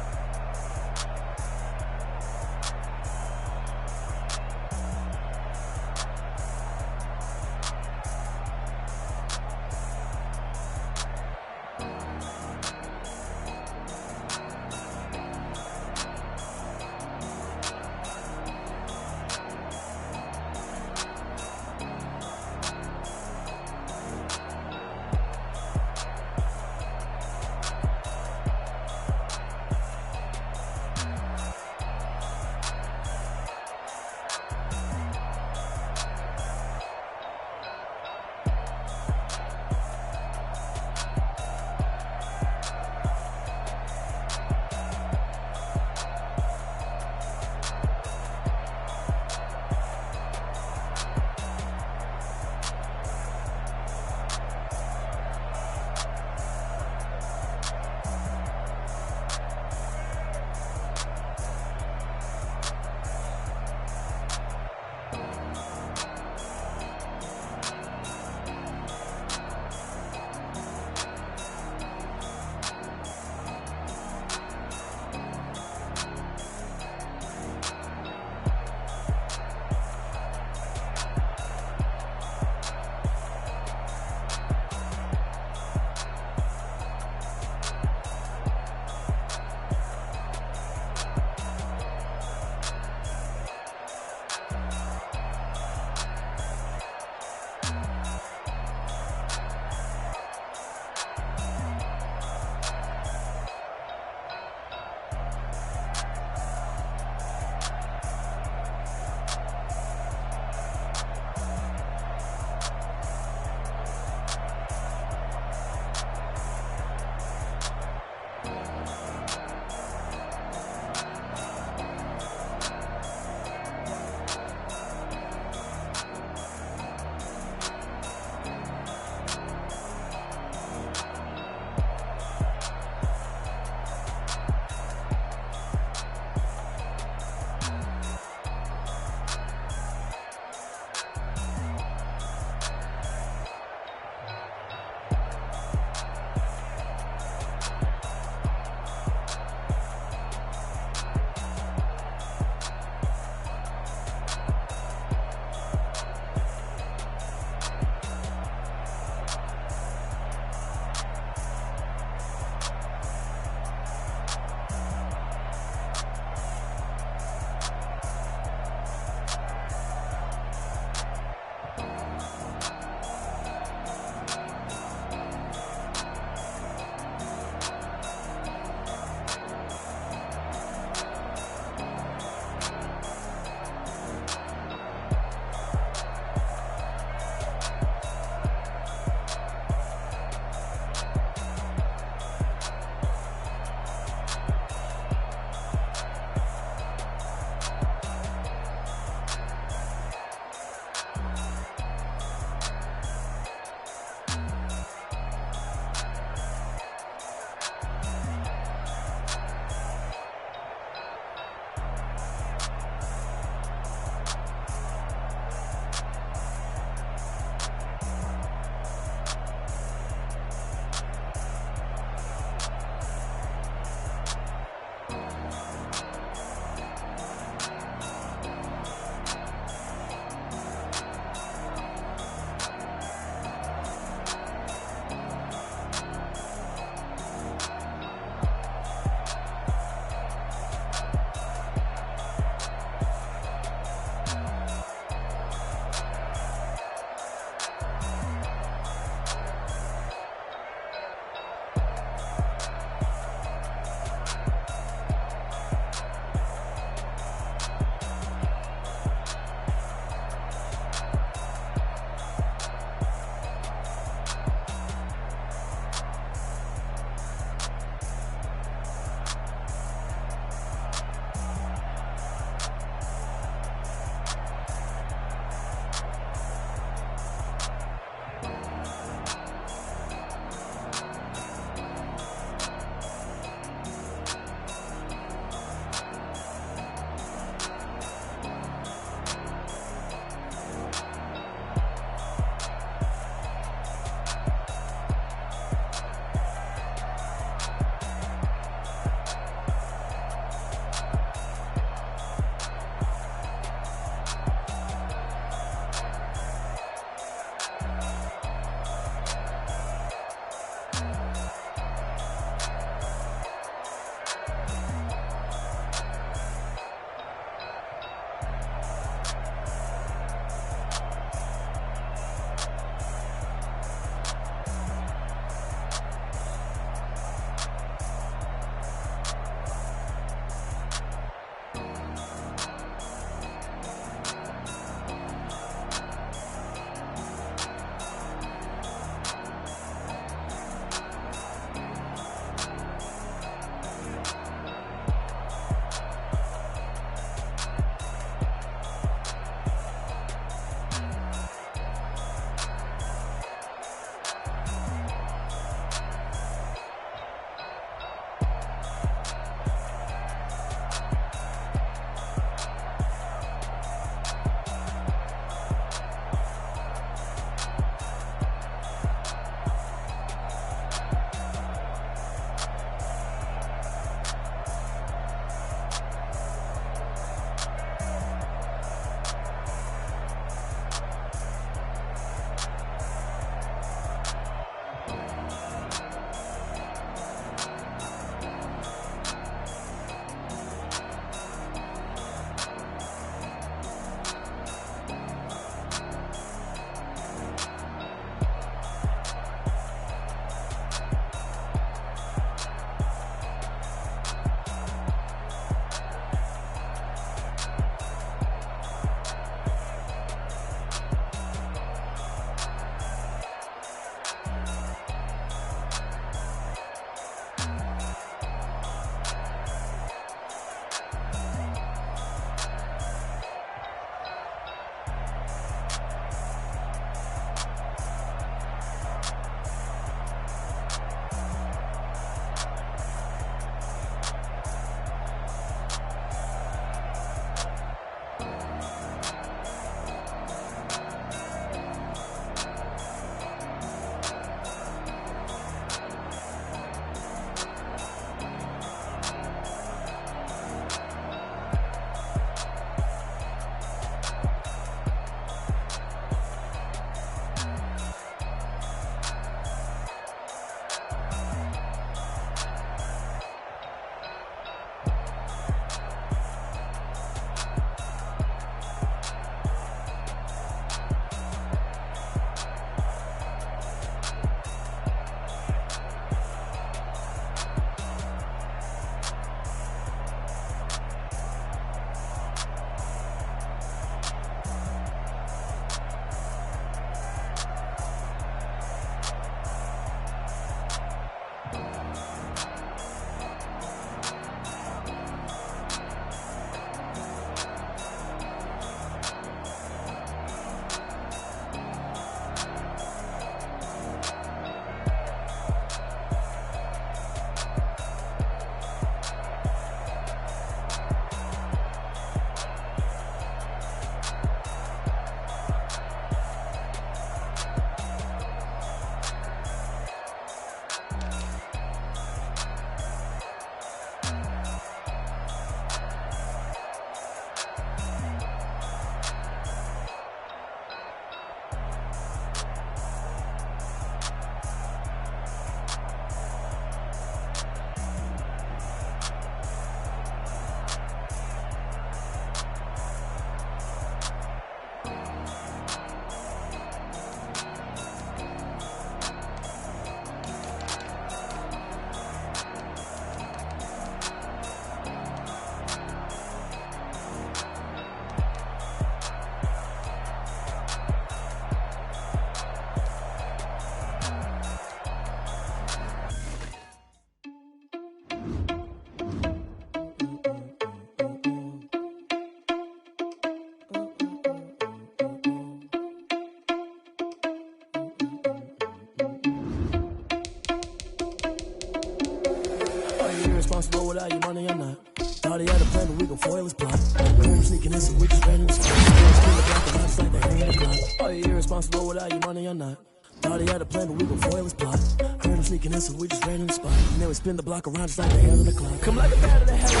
responsible without your money or not. Thought he had a plan, but we gon' foil his plot. Heard him sneaking in, so we just ran in the spot. Spin the block and just like the hand of the clock. Are you irresponsible without your money or not? Thought he had a plan, but we gon' foil his plot. Heard him sneaking in, so we just ran in the spot. And then we spin the block around just like the hand of the clock. Come like a bat of the hell.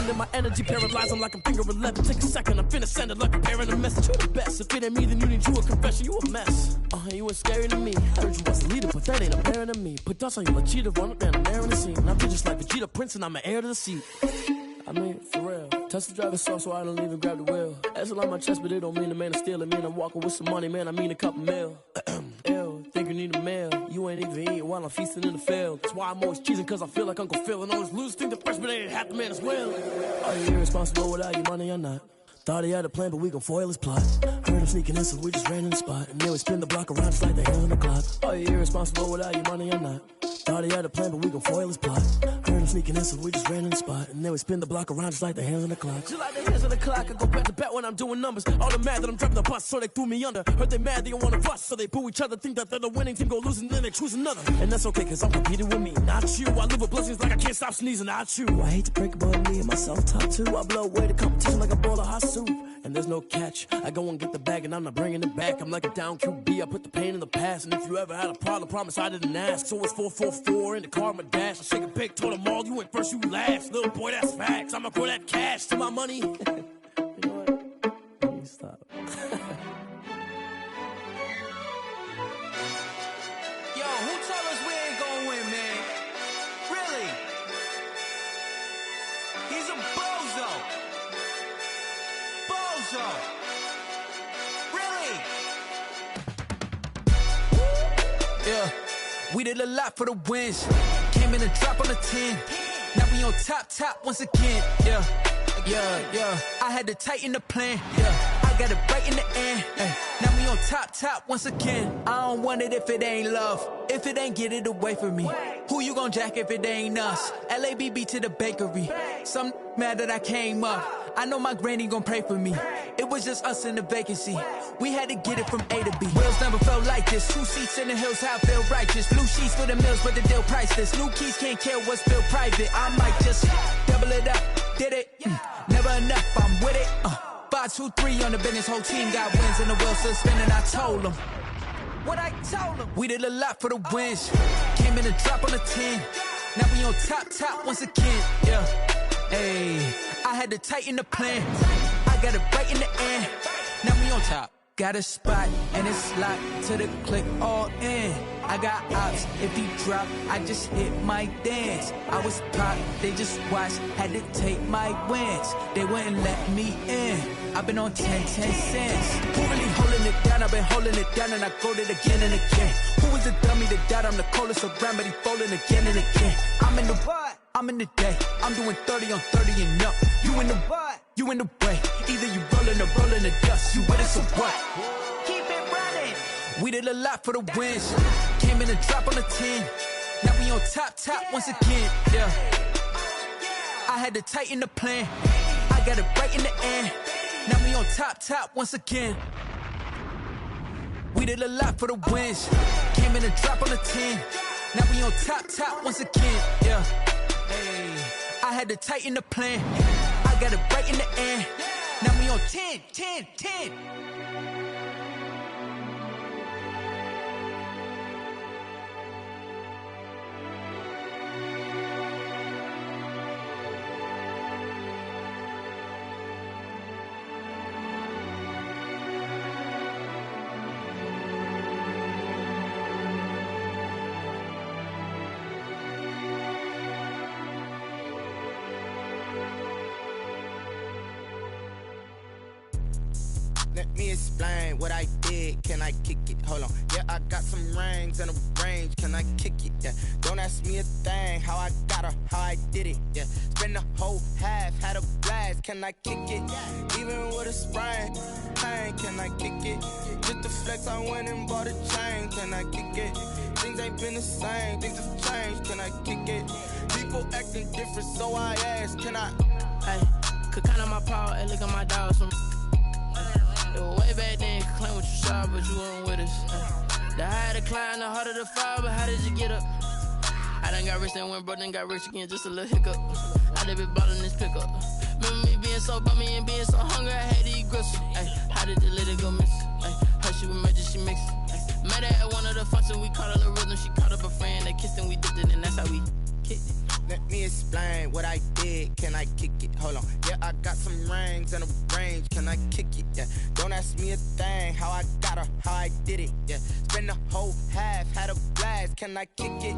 In my energy paralyzed, I'm like I'm finger 11. Take a second, I'm finna send it like a parent a message. You the best. If it ain't me, then you need you a confession. You a mess. You was scary to me. Heard you was a leader, but that ain't apparent to me. Put dust on you like cheetah, run up down the air in the scene. I'm just like Vegeta Prince, and I'm an heir to the seat. I mean, for real. Touch the driver's soft, so I don't even grab the wheel. That's on my chest, but it don't mean the man is stealing. Man, I'm walking with some money, man. I mean a couple mil. Ew, think you need a meal. You ain't even eating while I'm feasting in the field. That's why I'm always cheesing, cause I feel like Uncle Phil. And all those losers think the freshman ain't half the man as well. Are you irresponsible without your money or not? Thought he had a plan, but we gon' foil his plot. Heard him sneaking in, so we just ran in the spot. And then we spin the block around just like the hand on the clock. Are you irresponsible without your money or not? Thought he had a plan, but we gon' foil his plot. Heard him sneaking in, so we just ran in the spot. And then we spin the block around just like the hands on the clock. Just like the hands on the clock, I go back to back when I'm doing numbers. All the mad that I'm dropping the bus, so they threw me under. Heard they mad, they don't wanna bust, so they boo each other. Think that they're the winning team, go losing, then they choose another. And that's okay, cause I'm competing with me, not you. I live with blessings like I can't stop sneezing, not you. I hate to break it, but me and myself top two. I blow away the competition like a bowl of hot soup. And there's no catch. I go and get the bag and I'm not bringing it back. I'm like a down QB, I put the pain in the past. And if you ever had a problem, promise I didn't ask. So it's 4-4-4 in the car, my dash. I shake a big, told them all, you went first, you last. Little boy, that's facts. I'ma throw that cash to my money. You know what? Let me stop. Yo, who told us we ain't gonna win, man? Really? He's a bozo. Really? Yeah, we did a lot for the wins. Came in a drop on the 10. Now we on top once again. Yeah. I had to tighten the plan. Yeah, I got it right in the end. Now we on top once again. I don't want it if it ain't love. If it ain't, get it away from me. Who you gon' jack if it ain't us? LABB to the bakery. Some mad that I came up. I know my granny gon' pray for me. It was just us in the vacancy. We had to get it from A to B. Wheels never felt like this. 2 seats in the hills, how I feel righteous. Blue sheets for the mills, but the deal priceless. New keys can't care what's built private. I might just double it up. Did it? Never enough, I'm with it. 5, 2, 3 on the business. Whole team got wins and the wheels still spinning. I told them what I told them. We did a lot for the wins. Came in a drop on the 10. Now we on top once again. Yeah. Hey, I had to tighten the plan. I got it right in the end. Now we on top. Got a spot and it's locked to the click all in. I got ops, if he drop, I just hit my dance. I was pop, they just watched, had to take my wins. They wouldn't let me in. I've been on 10 cents. Who really holding it down? I've been holding it down and I go it again and again. Who is the dummy that doubt I'm the coldest around, but he folding again and again. I'm in the what? I'm in the day. I'm doing 30 on 30 and up. You in the what? You in the way. Either you rolling or rolling the dust. You with us or what? Keep it running. We did a lot for the wins. Came in a drop on the 10. Now we on top once again. Yeah. I had to tighten the plan. I got it right in the end. Now we on top once again. We did a lot for the wins. Came in a drop on the 10. Now we on top once again. Yeah. Hey, I had to tighten the plan. I got it right in the end. Now we on 10. Let me explain what I did. Can I kick it? Hold on. Yeah, I got some rings and a range. Can I kick it? Yeah. Don't ask me a thing. How I got her, how I did it. Yeah. Spend the whole half, had a blast. Can I kick it? Even with a sprain. Pain, can I kick it? Just the flex, I went and bought a chain. Can I kick it? Things ain't been the same. Things have changed. Can I kick it? People acting different, so I ask. Can I? Hey, could count on my power and look at my dogs. Way back then, could claim what you saw, but you weren't with us. The higher the climb, the harder the fall, but how did you get up? I done got rich and went broke, then got rich again, just a little hiccup. I done been ballin' this pickup. Remember me being so bummy and being so hungry, I had to eat gristle. Ay, how did the little go miss? Ay, her she was magic, she mixed. Met her at one of the functions, we caught a little rhythm. She caught up a friend, they kissed and we dipped it, and that's how we kicked it. Let me explain what I did. Can I kick it? Hold on. Yeah, I got some rings and a range. Can I kick it? Yeah. Don't ask me a thing. How I got her, how I did it. Yeah. Spend the whole half, had a blast. Can I kick it?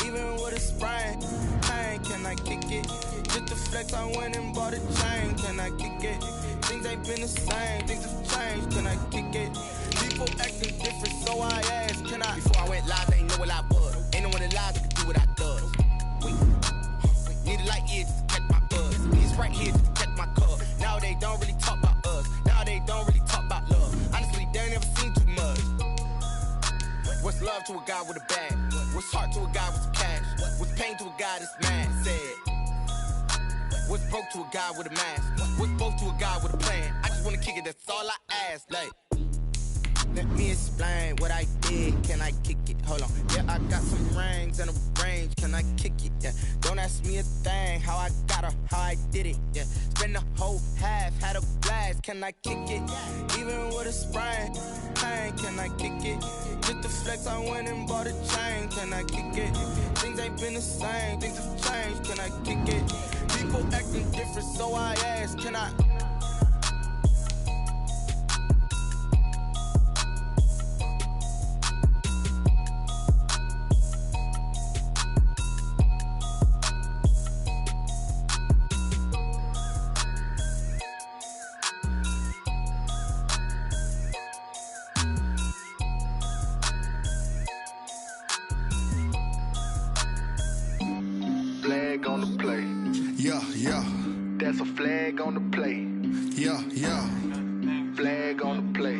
Even with a sprain. Pain, can I kick it? Just to flex, I went and bought a chain. Can I kick it? Things ain't been the same. Things have changed. Can I kick it? People acting different, so I asked, can I? Before I went live, they ain't know what I was. Ain't no one alive that could do what I does. Need a light here just to catch my buzz. It's right here just to catch my cup. Now they don't really talk about us. Now they don't really talk about love. Honestly, they ain't never seen too much. What's love to a guy with a bag? What's heart to a guy with some cash? What's pain to a guy that's mad? Said. What's broke to a guy with a mask? What's both to a guy with a plan? I just wanna kick it, that's all I ask. Like, let me explain what I did. Can I kick it? Hold on. Yeah, I got some rings and a range. Can I kick it? Yeah. Don't ask me a thing. How I got her, how I did it. Yeah. Spend the whole half, had a blast. Can I kick it? Even with a sprain. Pain, can I kick it? Just to flex, I went and bought a chain. Can I kick it? Things ain't been the same. Things have changed. Can I kick it? People acting different, so I ask, can I? Flag on the play. Yeah, yeah. That's a flag on the play. Yeah, yeah. Flag on the play.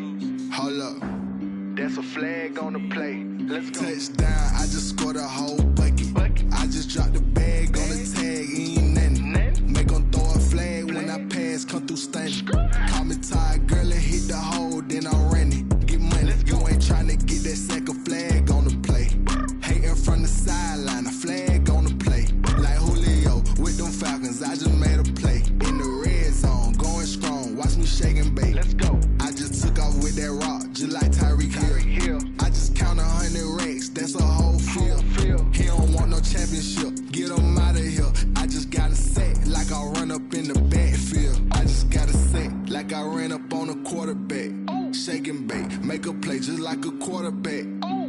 Hold up. That's a flag on the play. Let's go. Touchdown, I just scored a whole bucket. I just dropped the bag on the tag, ain't nothing. Make them throw a flag when I pass, come through stunning. Call me tired, girl, and hit the hole, then I'm running. Get money, you ain't tryna get that second flag on the play. Hating from the sideline, a flag on the play. Like Julio with them Falcons, I just made a play. In the red zone, going strong, watch me shake and bake. Let's go. I just took off with that rock, just like Tyreek Hill. I just count 100 racks, that's a whole field. He don't want no championship, get him out of here. I just got a set, like I run up in the backfield. I just got a set, like I ran up on a quarterback. Shake and bake, make a play just like a quarterback.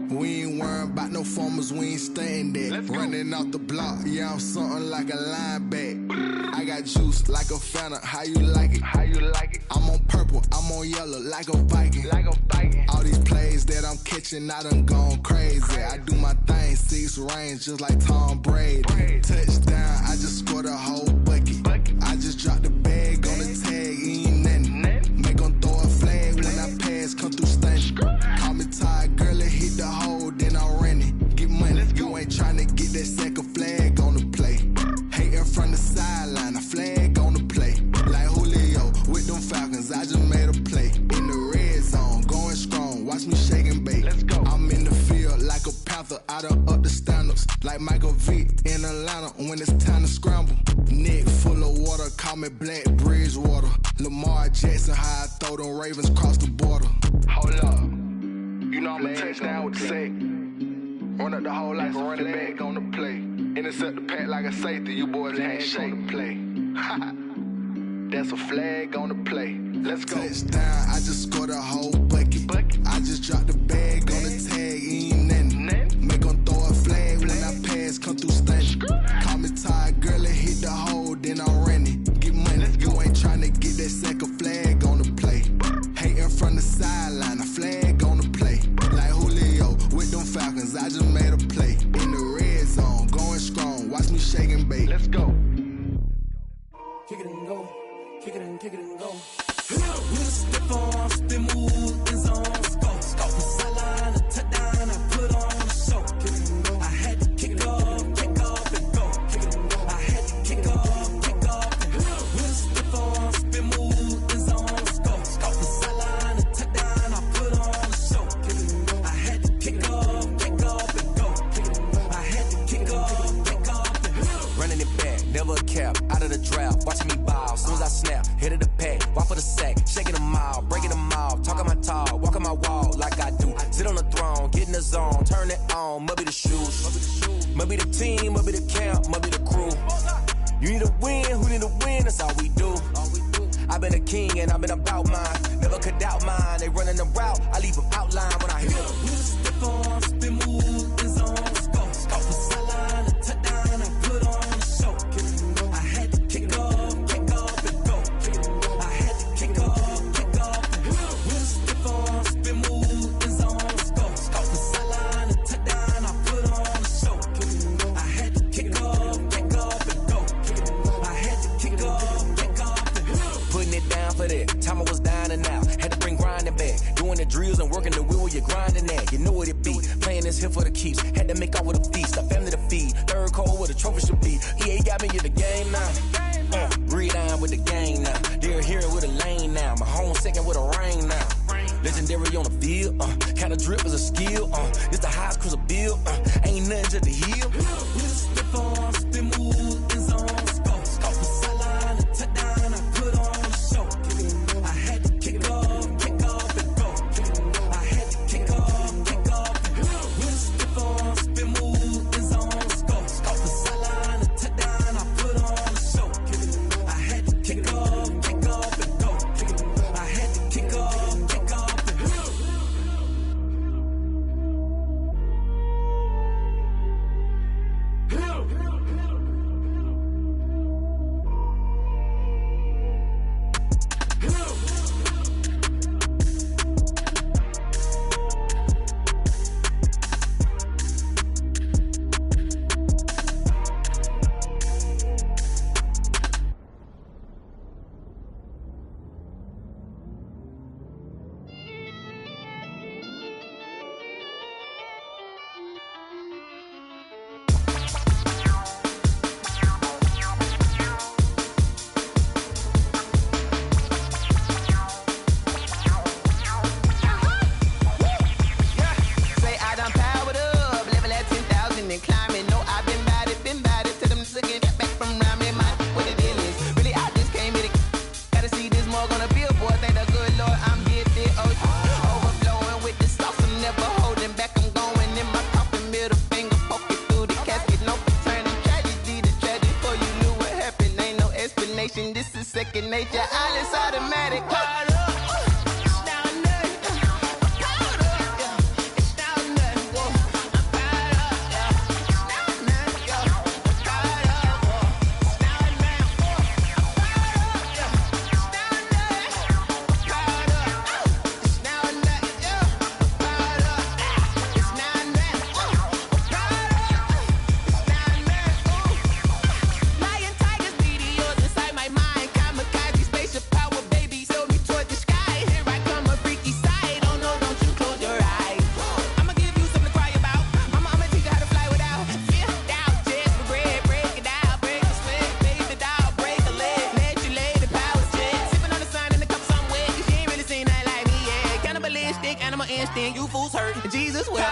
We ain't worrying about no formers, we ain't staying there. Running off the block, yeah, I'm something like a linebacker. I got juice like a Fanta, how you like it? How you like it? I'm on purple, I'm on yellow, like a Viking. Like a Viking. All these plays that I'm catching, I done gone crazy. I do my thing, 6 range, just like Tom Brady. Touchdown, I just scored a whole bucket. I just dropped the bag on the tag, ain't nothing. Make them throw a flag when I pass, come through stunning. Call me tired, girl, and hit the hole, then I'm running. Get money, you ain't tryna get that second flag on the play. Hating from the sideline, a flag on the play. Like Julio with them Falcons, I just made a play. In the red zone, going strong, watch me shake and bake. Let's go. I'm in the field like a Panther, I done up the standards. Like Michael Vick in Atlanta when it's time to scramble. Neck full of water, call me Black Bridgewater. Lamar Jackson, how I throw them Ravens cross the border. Hold up. You know I'm a touchdown with the sack. Run up the hole like a running back on the play. Intercept the pack like a safety. You boys ain't shake the play. That's a flag on the play. Let's go. Touchdown, I just scored a whole bucket. I just dropped the bag on the tag, ain't nothing. Make them throw a flag when I pass, come through stunning. Call me tired, girl, and hit the hole, then I'm running. Get money, you ain't tryna get that second flag on the play. Hating from the sideline, a flag on the play. Like Julio with them Falcons, I just made a play. In the red zone, going strong, watch me shake and bake. Let's go. Kick it and go, kick it and go. You step on, spin move, on, must be the shoes. Must be the team, must be the camp, must be the crew. You need a win, who need a win, that's all we do. I've been a king and I've been about mine. Never could doubt mine. They running the route, I leave them outline when I hit them. Step on, spin move, is on, scope. From sideline to touchdown, I put on a show. I had to kick off and go. I had to kick off and go. Step on, spin move, is on, scope. From sideline to touchdown, I put on a show. I had to kick off and go. I had to kick off and go. Putting it down for that. Time I was down and out. Had to bring grinding back. Doing the drills and working the wheel where you're grinding at. You know what it be. Playing this here for the keeps. Had to make out with a feast. A family to feed. Third cold where the trophy should be. EA got me in the game now. Breed on with the game now. They're here with a lane now. My home second with a rain now. Legendary on the field. Kind of drip is a skill. It's the highest cruiser bill. Ain't nothing just the heel. Step on, spin move, is on, scope. From sideline to touchdown, I put on a show. I had to kick off and go. I had to kick off and go. Step on, spin move, is on, scope. From sideline to touchdown, I put on a show. I had to kick off and go. I had to kick off and go. This is second nature, all is automatic. You fools hurt, Jesus will.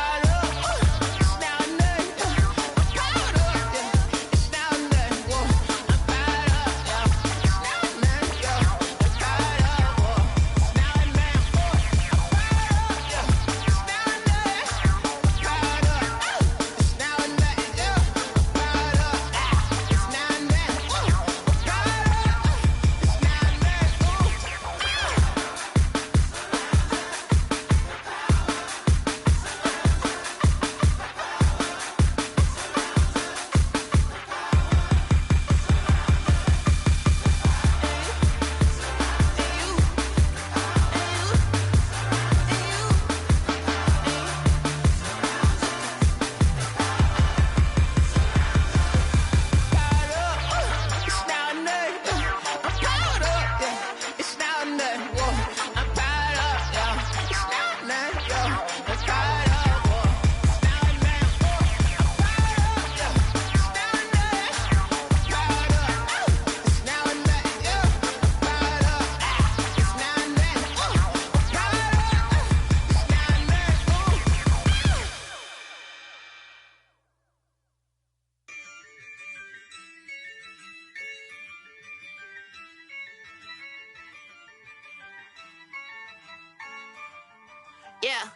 Yeah,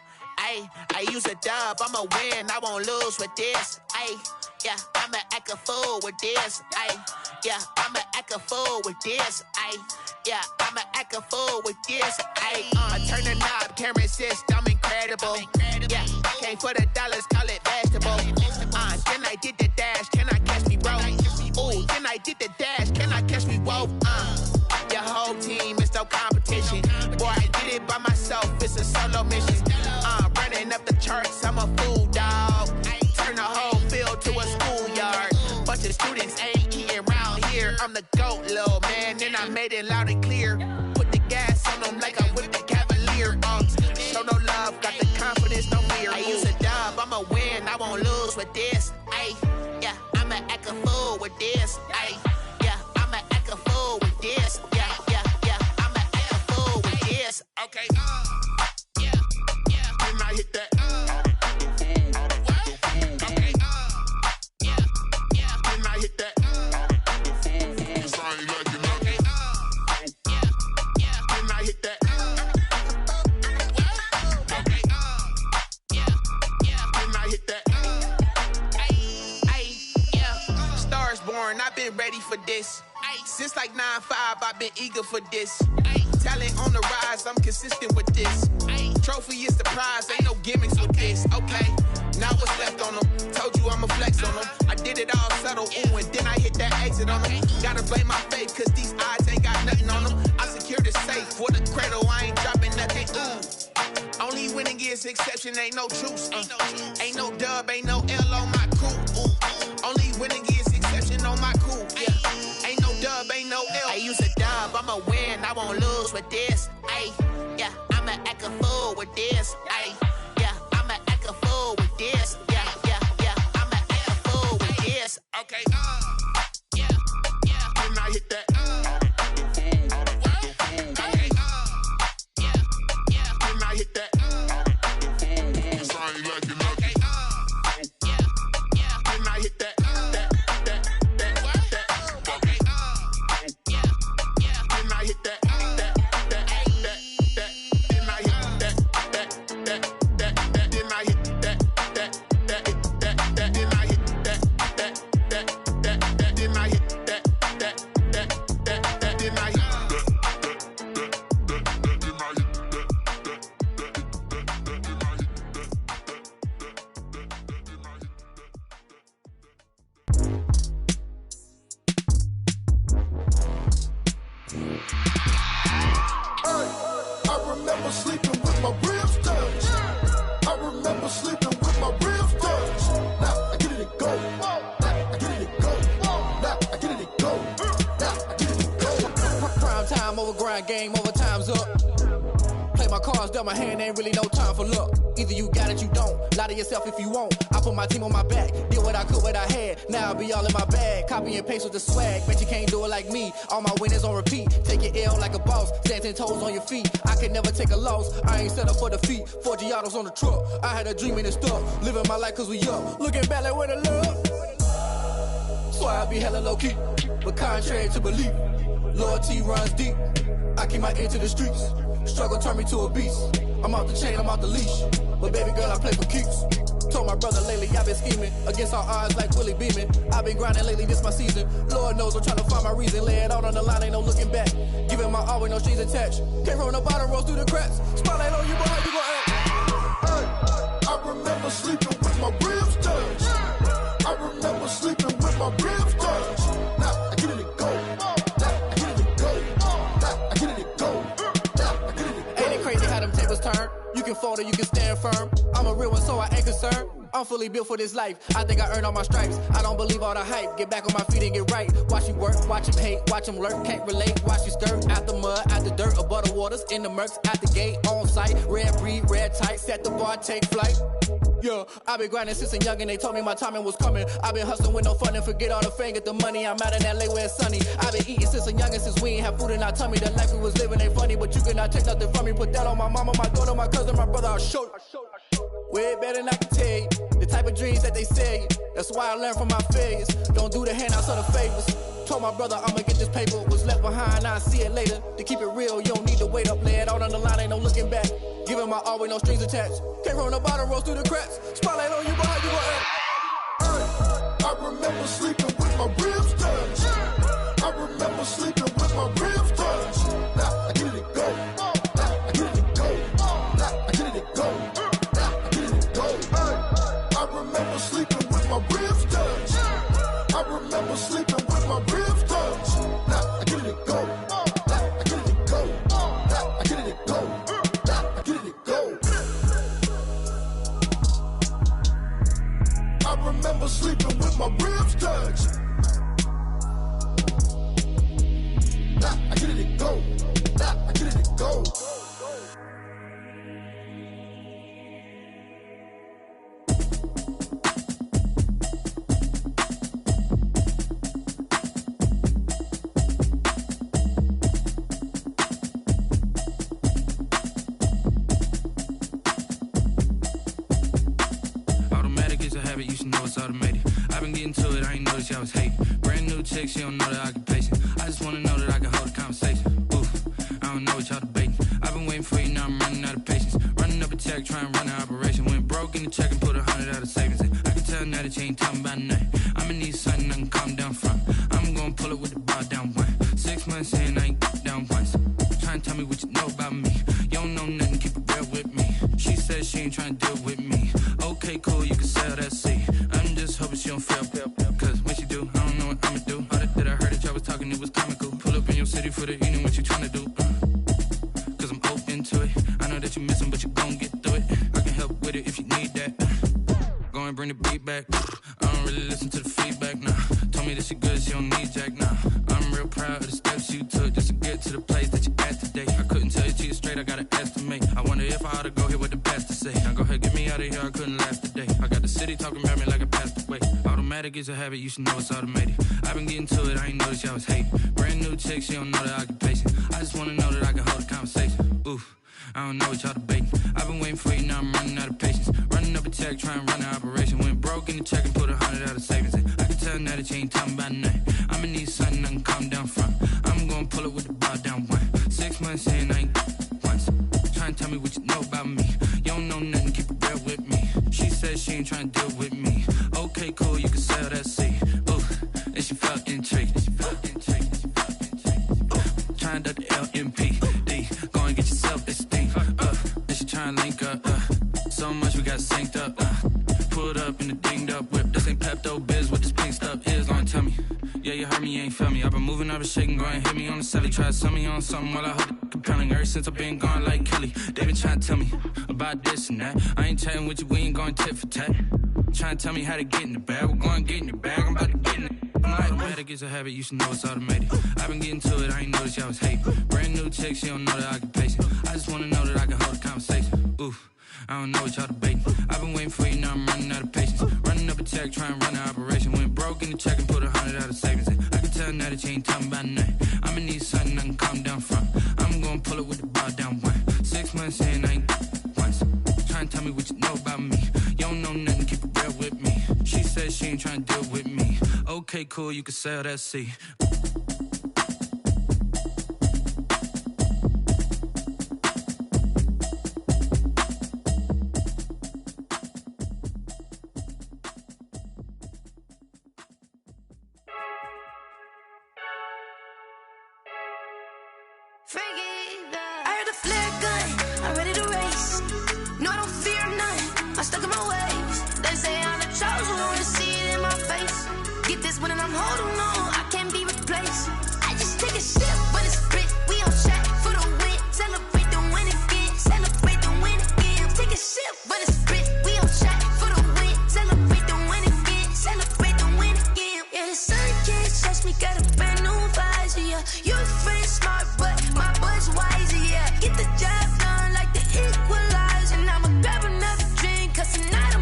Ayy, I use a dub, I'ma win, I won't lose with this. Ayy, yeah, I'ma act a fool with this. Ayy, yeah, I'ma act a fool with this. Ayy, yeah, I'ma act a fool with this. Ayy, turn the knob, camera assist, I'm incredible. Yeah, came for the dollars, call it vegetable. Then I did the dash, can I catch me, bro? Ooh, then I did the dash, can I catch me, whoa? Your whole team is no competition. Boy, I did it by myself, it's a solo mission. Running up the charts, I'm a fool, dog. Turn the whole field to a schoolyard. Bunch of students ain't eating around here. I'm the GOAT, little man, and I made it loud and clear. Put the gas on them like I'm with the Cavalier. Show no love, got the confidence, no fear. I use a dub, I'ma win, I won't lose with this. Ayy, yeah, I'ma act a fool with this. Ayy, yeah, I'ma act a fool with this. Yeah, yeah, yeah, I'ma act a fool with this. Okay, yeah, yeah, then I hit that. Okay, yeah, yeah, then I hit that. Cause I ain't like it. Okay, yeah, yeah, then I hit that. Okay, yeah, yeah, then I hit that. Yeah, stars born, I've been ready for this. Since like 9-5, I've been eager for this. Talent on the rise, I'm consistent with this. Trophy is the prize, ain't no gimmicks with this. Okay, now what's left on them? Told you I'ma flex on them. I did it all subtle, ooh, and then I hit that exit on them. Gotta blame my faith, cause these odds ain't got nothing on them. I secured the safe for the cradle, I ain't dropping nothing, ooh. Only winning is exception, ain't no truce. Ain't no dub, ain't no L on my crew. Ooh. Only winning is exception on my crew. Yeah. Ain't no dub, ain't no L. I use a dub, I'ma win, I won't lose with this. Ayy, yeah, I'ma act a fool with this. Ayy, yeah, I'ma act a fool with this. Yeah, yeah, yeah, I'ma act a fool with this. Okay, yeah, yeah, then I hit that. Okay, yeah, yeah, then I hit that. Cause I ain't like it. Okay, yeah, yeah, then I hit that. Game over, time's up. Play my cards, dealt my hand, ain't really no time for luck. Either you got it, you don't. Lie to yourself if you won't. I put my team on my back, did what I could, what I had. Now I'll be all in my bag. Copy and paste with the swag. Bet you can't do it like me. All my winners on repeat. Take your L like a boss. Stand 10 toes on your feet. I can never take a loss. I ain't set up for defeat. 4 Giottos on the truck. I had a dream and it stuck. Living my life cause we up. Looking back like where the love. So I be hella low key. But contrary to belief, loyalty runs deep. I keep my ear to the streets. Struggle turned me to a beast. I'm off the chain, I'm off the leash. But baby girl, I play for keeps. Told my brother lately, I've been scheming. Against all odds like Willie Beeman. I've been grinding lately, this my season. Lord knows I'm trying to find my reason. Lay it out on the line, ain't no looking back. Giving my all with no strings attached. Came from the bottom, rose through the cracks. Spotlight on you, boy, how you gon' act? Hey, I remember sleeping with my ribs touched. I remember sleeping with my ribs touched. Now I get it and go. Turn. You can fold or you can stand firm. I'm a real one, so I ain't concerned. I'm fully built for this life. I think I earned all my stripes. I don't believe all the hype. Get back on my feet and get right. Watch you work, watch him hate, watch him lurk. Can't relate, watch you skirt. Out the mud, out the dirt, above the waters, in the murks, out the gate, on site. Red breed, red tight, set the bar, take flight. Yeah, I've been grinding since a young and they told me my timing was coming. I've been hustling with no fun and forget all the fame, get the money. I'm out in LA where it's sunny. I've been eating since a young and since we ain't have food in our tummy. The life we was living ain't funny, but you cannot take nothing from me. Put that on my mama, my daughter, my cousin, my brother, I'll show you. Way better than I can tell you. The type of dreams that they sell you. That's why I learned from my failures. Don't do the handouts or the favors. Told my brother I'ma get this paper. Was left behind, I'll see it later. To keep it real, you don't need to wait up. Lay it out on the line, ain't no looking back. Giving my all with no strings attached. Came from the bottom, rose through the cracks. Spotlight on you, but how you gon' act? I remember sleeping with my ribs touched. I remember sleeping with my ribs touched. Now I get it go. Now I get it go. Now I get it go. Now I get it go. I remember sleeping with my ribs touched. I remember sleeping with my ribs touched. Now I get it go. Now I get it go. Now I get it go. Now I get it go. I remember sleeping with my ribs touched. Nah, I get it go. Nah, I get it go. Automated. I've been getting to it, I ain't noticed y'all was hating. Brand new chick, she don't know the occupation. I just wanna know that I can hold a conversation. Oof, I don't know what y'all debating. I've been waiting for you, now I'm running out of patience. Running up a check, trying to run an operation. Went broke in the check and put 100 out of savings in. I can tell now that you ain't talking about nothing. I'ma need something I can calm down from. I'm gonna pull it with the bar down one. 6 months in, I ain't down once. Trying to tell me what you know about me. You don't know nothing, keep it real with me. She said she ain't trying to deal with me. Okay, cool, you can sell that seat. I'm just hoping she don't fail. Cause when she do, I don't know what I'ma do. All that I heard that y'all was talking, it was comical. Pull up in your city for the evening, what you trying to do? Cause I'm open to it. I know that you missing, but you gon' get through it. I can help with it if you need that. Go and bring the beat back. I don't really listen to the feedback, nah. Told me that she good, she don't need jack, nah. I'm real proud of the steps you took just to get to the place that you at today. I couldn't tell you to you straight, I gotta estimate. I wonder if I ought to go here with the best to say. Now go ahead, get me out of here, I couldn't last today. I got the city talking about me like I passed away. Automatic is a habit, you should know it's automated. I've been getting to it, I ain't noticed y'all was hating. Brand new chick, she don't know the occupation. I just wanna know that I can hold a conversation. Oof, I don't know what y'all debating. I've been waiting for you, now I'm running out of patience. Running up a check, trying to run an operation. Went broke in the check and put 100 out of savings in. I can tell now that you ain't talking about nothing. I'ma need something I can calm down from. I'm gonna pull it with the bar down one. 6 months in, I ain't once. Trying to tell me what you know about me. You don't know nothing, keep it real with me. She said she ain't trying to deal with me. Okay, cool, you can sell that seat. Ooh, and she felt intrigued. Trying to the LMPD. Go and get your self-esteem. And she trying to link up. So much we got synced up. Pulled up in the dinged up whip. This ain't Pepto-Biz, what this pink stuff is. Gonna tell me. Yeah, you heard me, you ain't felt me. I've been moving, I've been shaking, go and hit me on the celly. Try to sell me on something while I hold it compelling. Ever since I've been gone like Kelly, they been trying to tell me about this and that. I ain't chatting with you, we ain't going tit for tat. Trying to tell me how to get in the bag. We're going to get in the bag, I'm about to get in it. I'm like, automatic is a habit, you should know it's automated. I've been getting to it, I ain't noticed y'all was hating. Brand new chick, she don't know the occupation. I just wanna know that I can hold a conversation. Oof, I don't know what y'all debating. I've been waiting for you, now I'm running out of patience. Running up a check, trying to run an operation. Went broke in the check and put 100 out of savings in. I can tell now that you ain't talking about nothing. I'ma need something I can calm down from. I'm gonna pull it with the bar down one. 6 months in, I ain't once. Trying to tell me what you know about me. You don't know nothing, keep it real with me. She said she ain't trying to deal with me. Okay, cool, you can sell that seat. I heard the flare gun, I'm ready to race. No, I don't fear none, I'm stuck in my ways. They say I'm the chosen one, to see it in my face. Get this one and I'm holding on, I can't be replaced. I just take a sip when it's split, we on track for the win. Celebrate the win again, celebrate the win again. Take a sip when it's split, we on track for the win. Celebrate the win again, celebrate the win again. Yeah, the sun can't touch me, got a brand new visor, yeah. You're friend smart, but my boy's wiser, yeah. Get the job done like the equalizer. I'ma grab another drink, cause tonight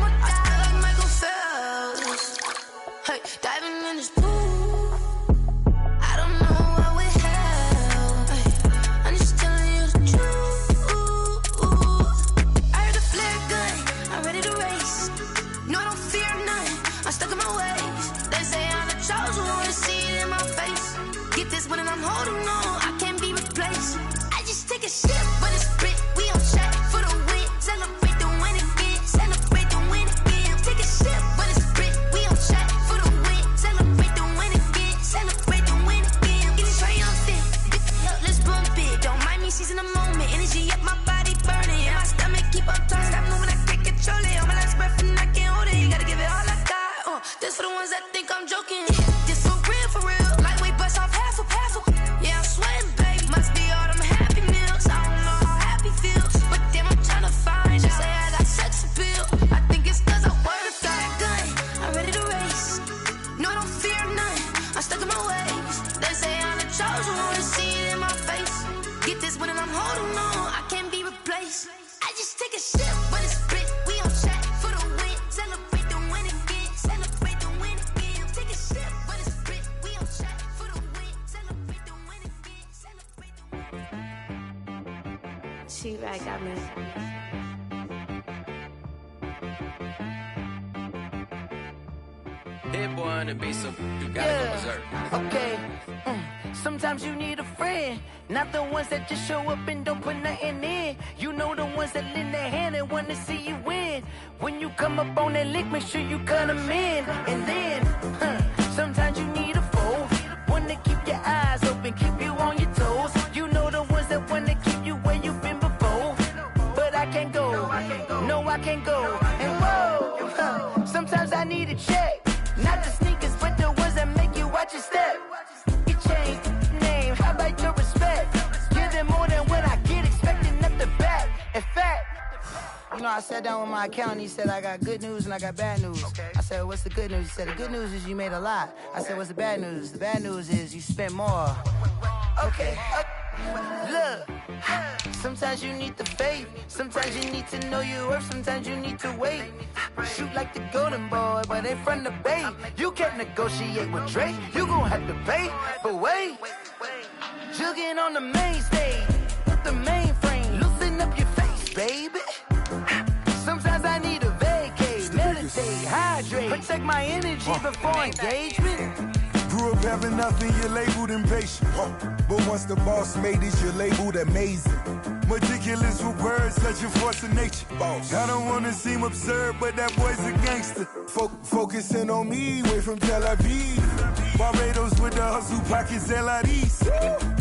be back, I miss you. Hit boy on the beat, so you gotta go berserk. Okay. Sometimes you need a friend, not the ones that just show up and don't put nothing in. You know the ones that lend their hand and want to see you win. When you come up on that lick, make sure you cut them in. And then, sometimes you need a foe, one to keep your eyes open, keep you on your toes. You know the ones that want to keep you where you've been before. But I can't go, no I can't go. And whoa, sometimes I need a check. Not the sneakers, but the ones that make you watch your step. You change name, how about your respect? Give them more than what I get, expecting nothing back. In fact, you know, I sat down with my accountant, he said I got good news and I got bad news. I said, what's the good news? He said, the good news is you made a lot. I said, what's the bad news? The bad news is you spent more. Okay, look, sometimes you need the faith, sometimes you need to know your worth, sometimes you need to wait. Shoot like the golden boy, but in front of the bay. You can't negotiate with Drake, you gon' have to pay. But wait, jugging on the main stage, the mainframe, loosen up your face, baby. Sometimes I need a vacate, meditate, hydrate, protect my energy before engagement. Grew up having nothing, you're labeled impatient. But once the boss made it, you're labeled amazing. Meticulous with words, such a force of nature. I don't wanna seem absurd, but that boy's a gangster. Focusing on me, way from Tel Aviv. Barbados with the hustle pockets, LIDs.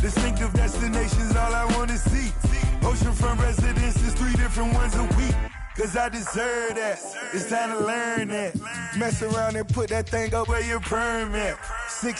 Distinctive destinations, all I wanna see. Oceanfront residences, 3 different ones a week. Cause I deserve that, it's time to learn that. Mess around and put that thing up where your perm at. 6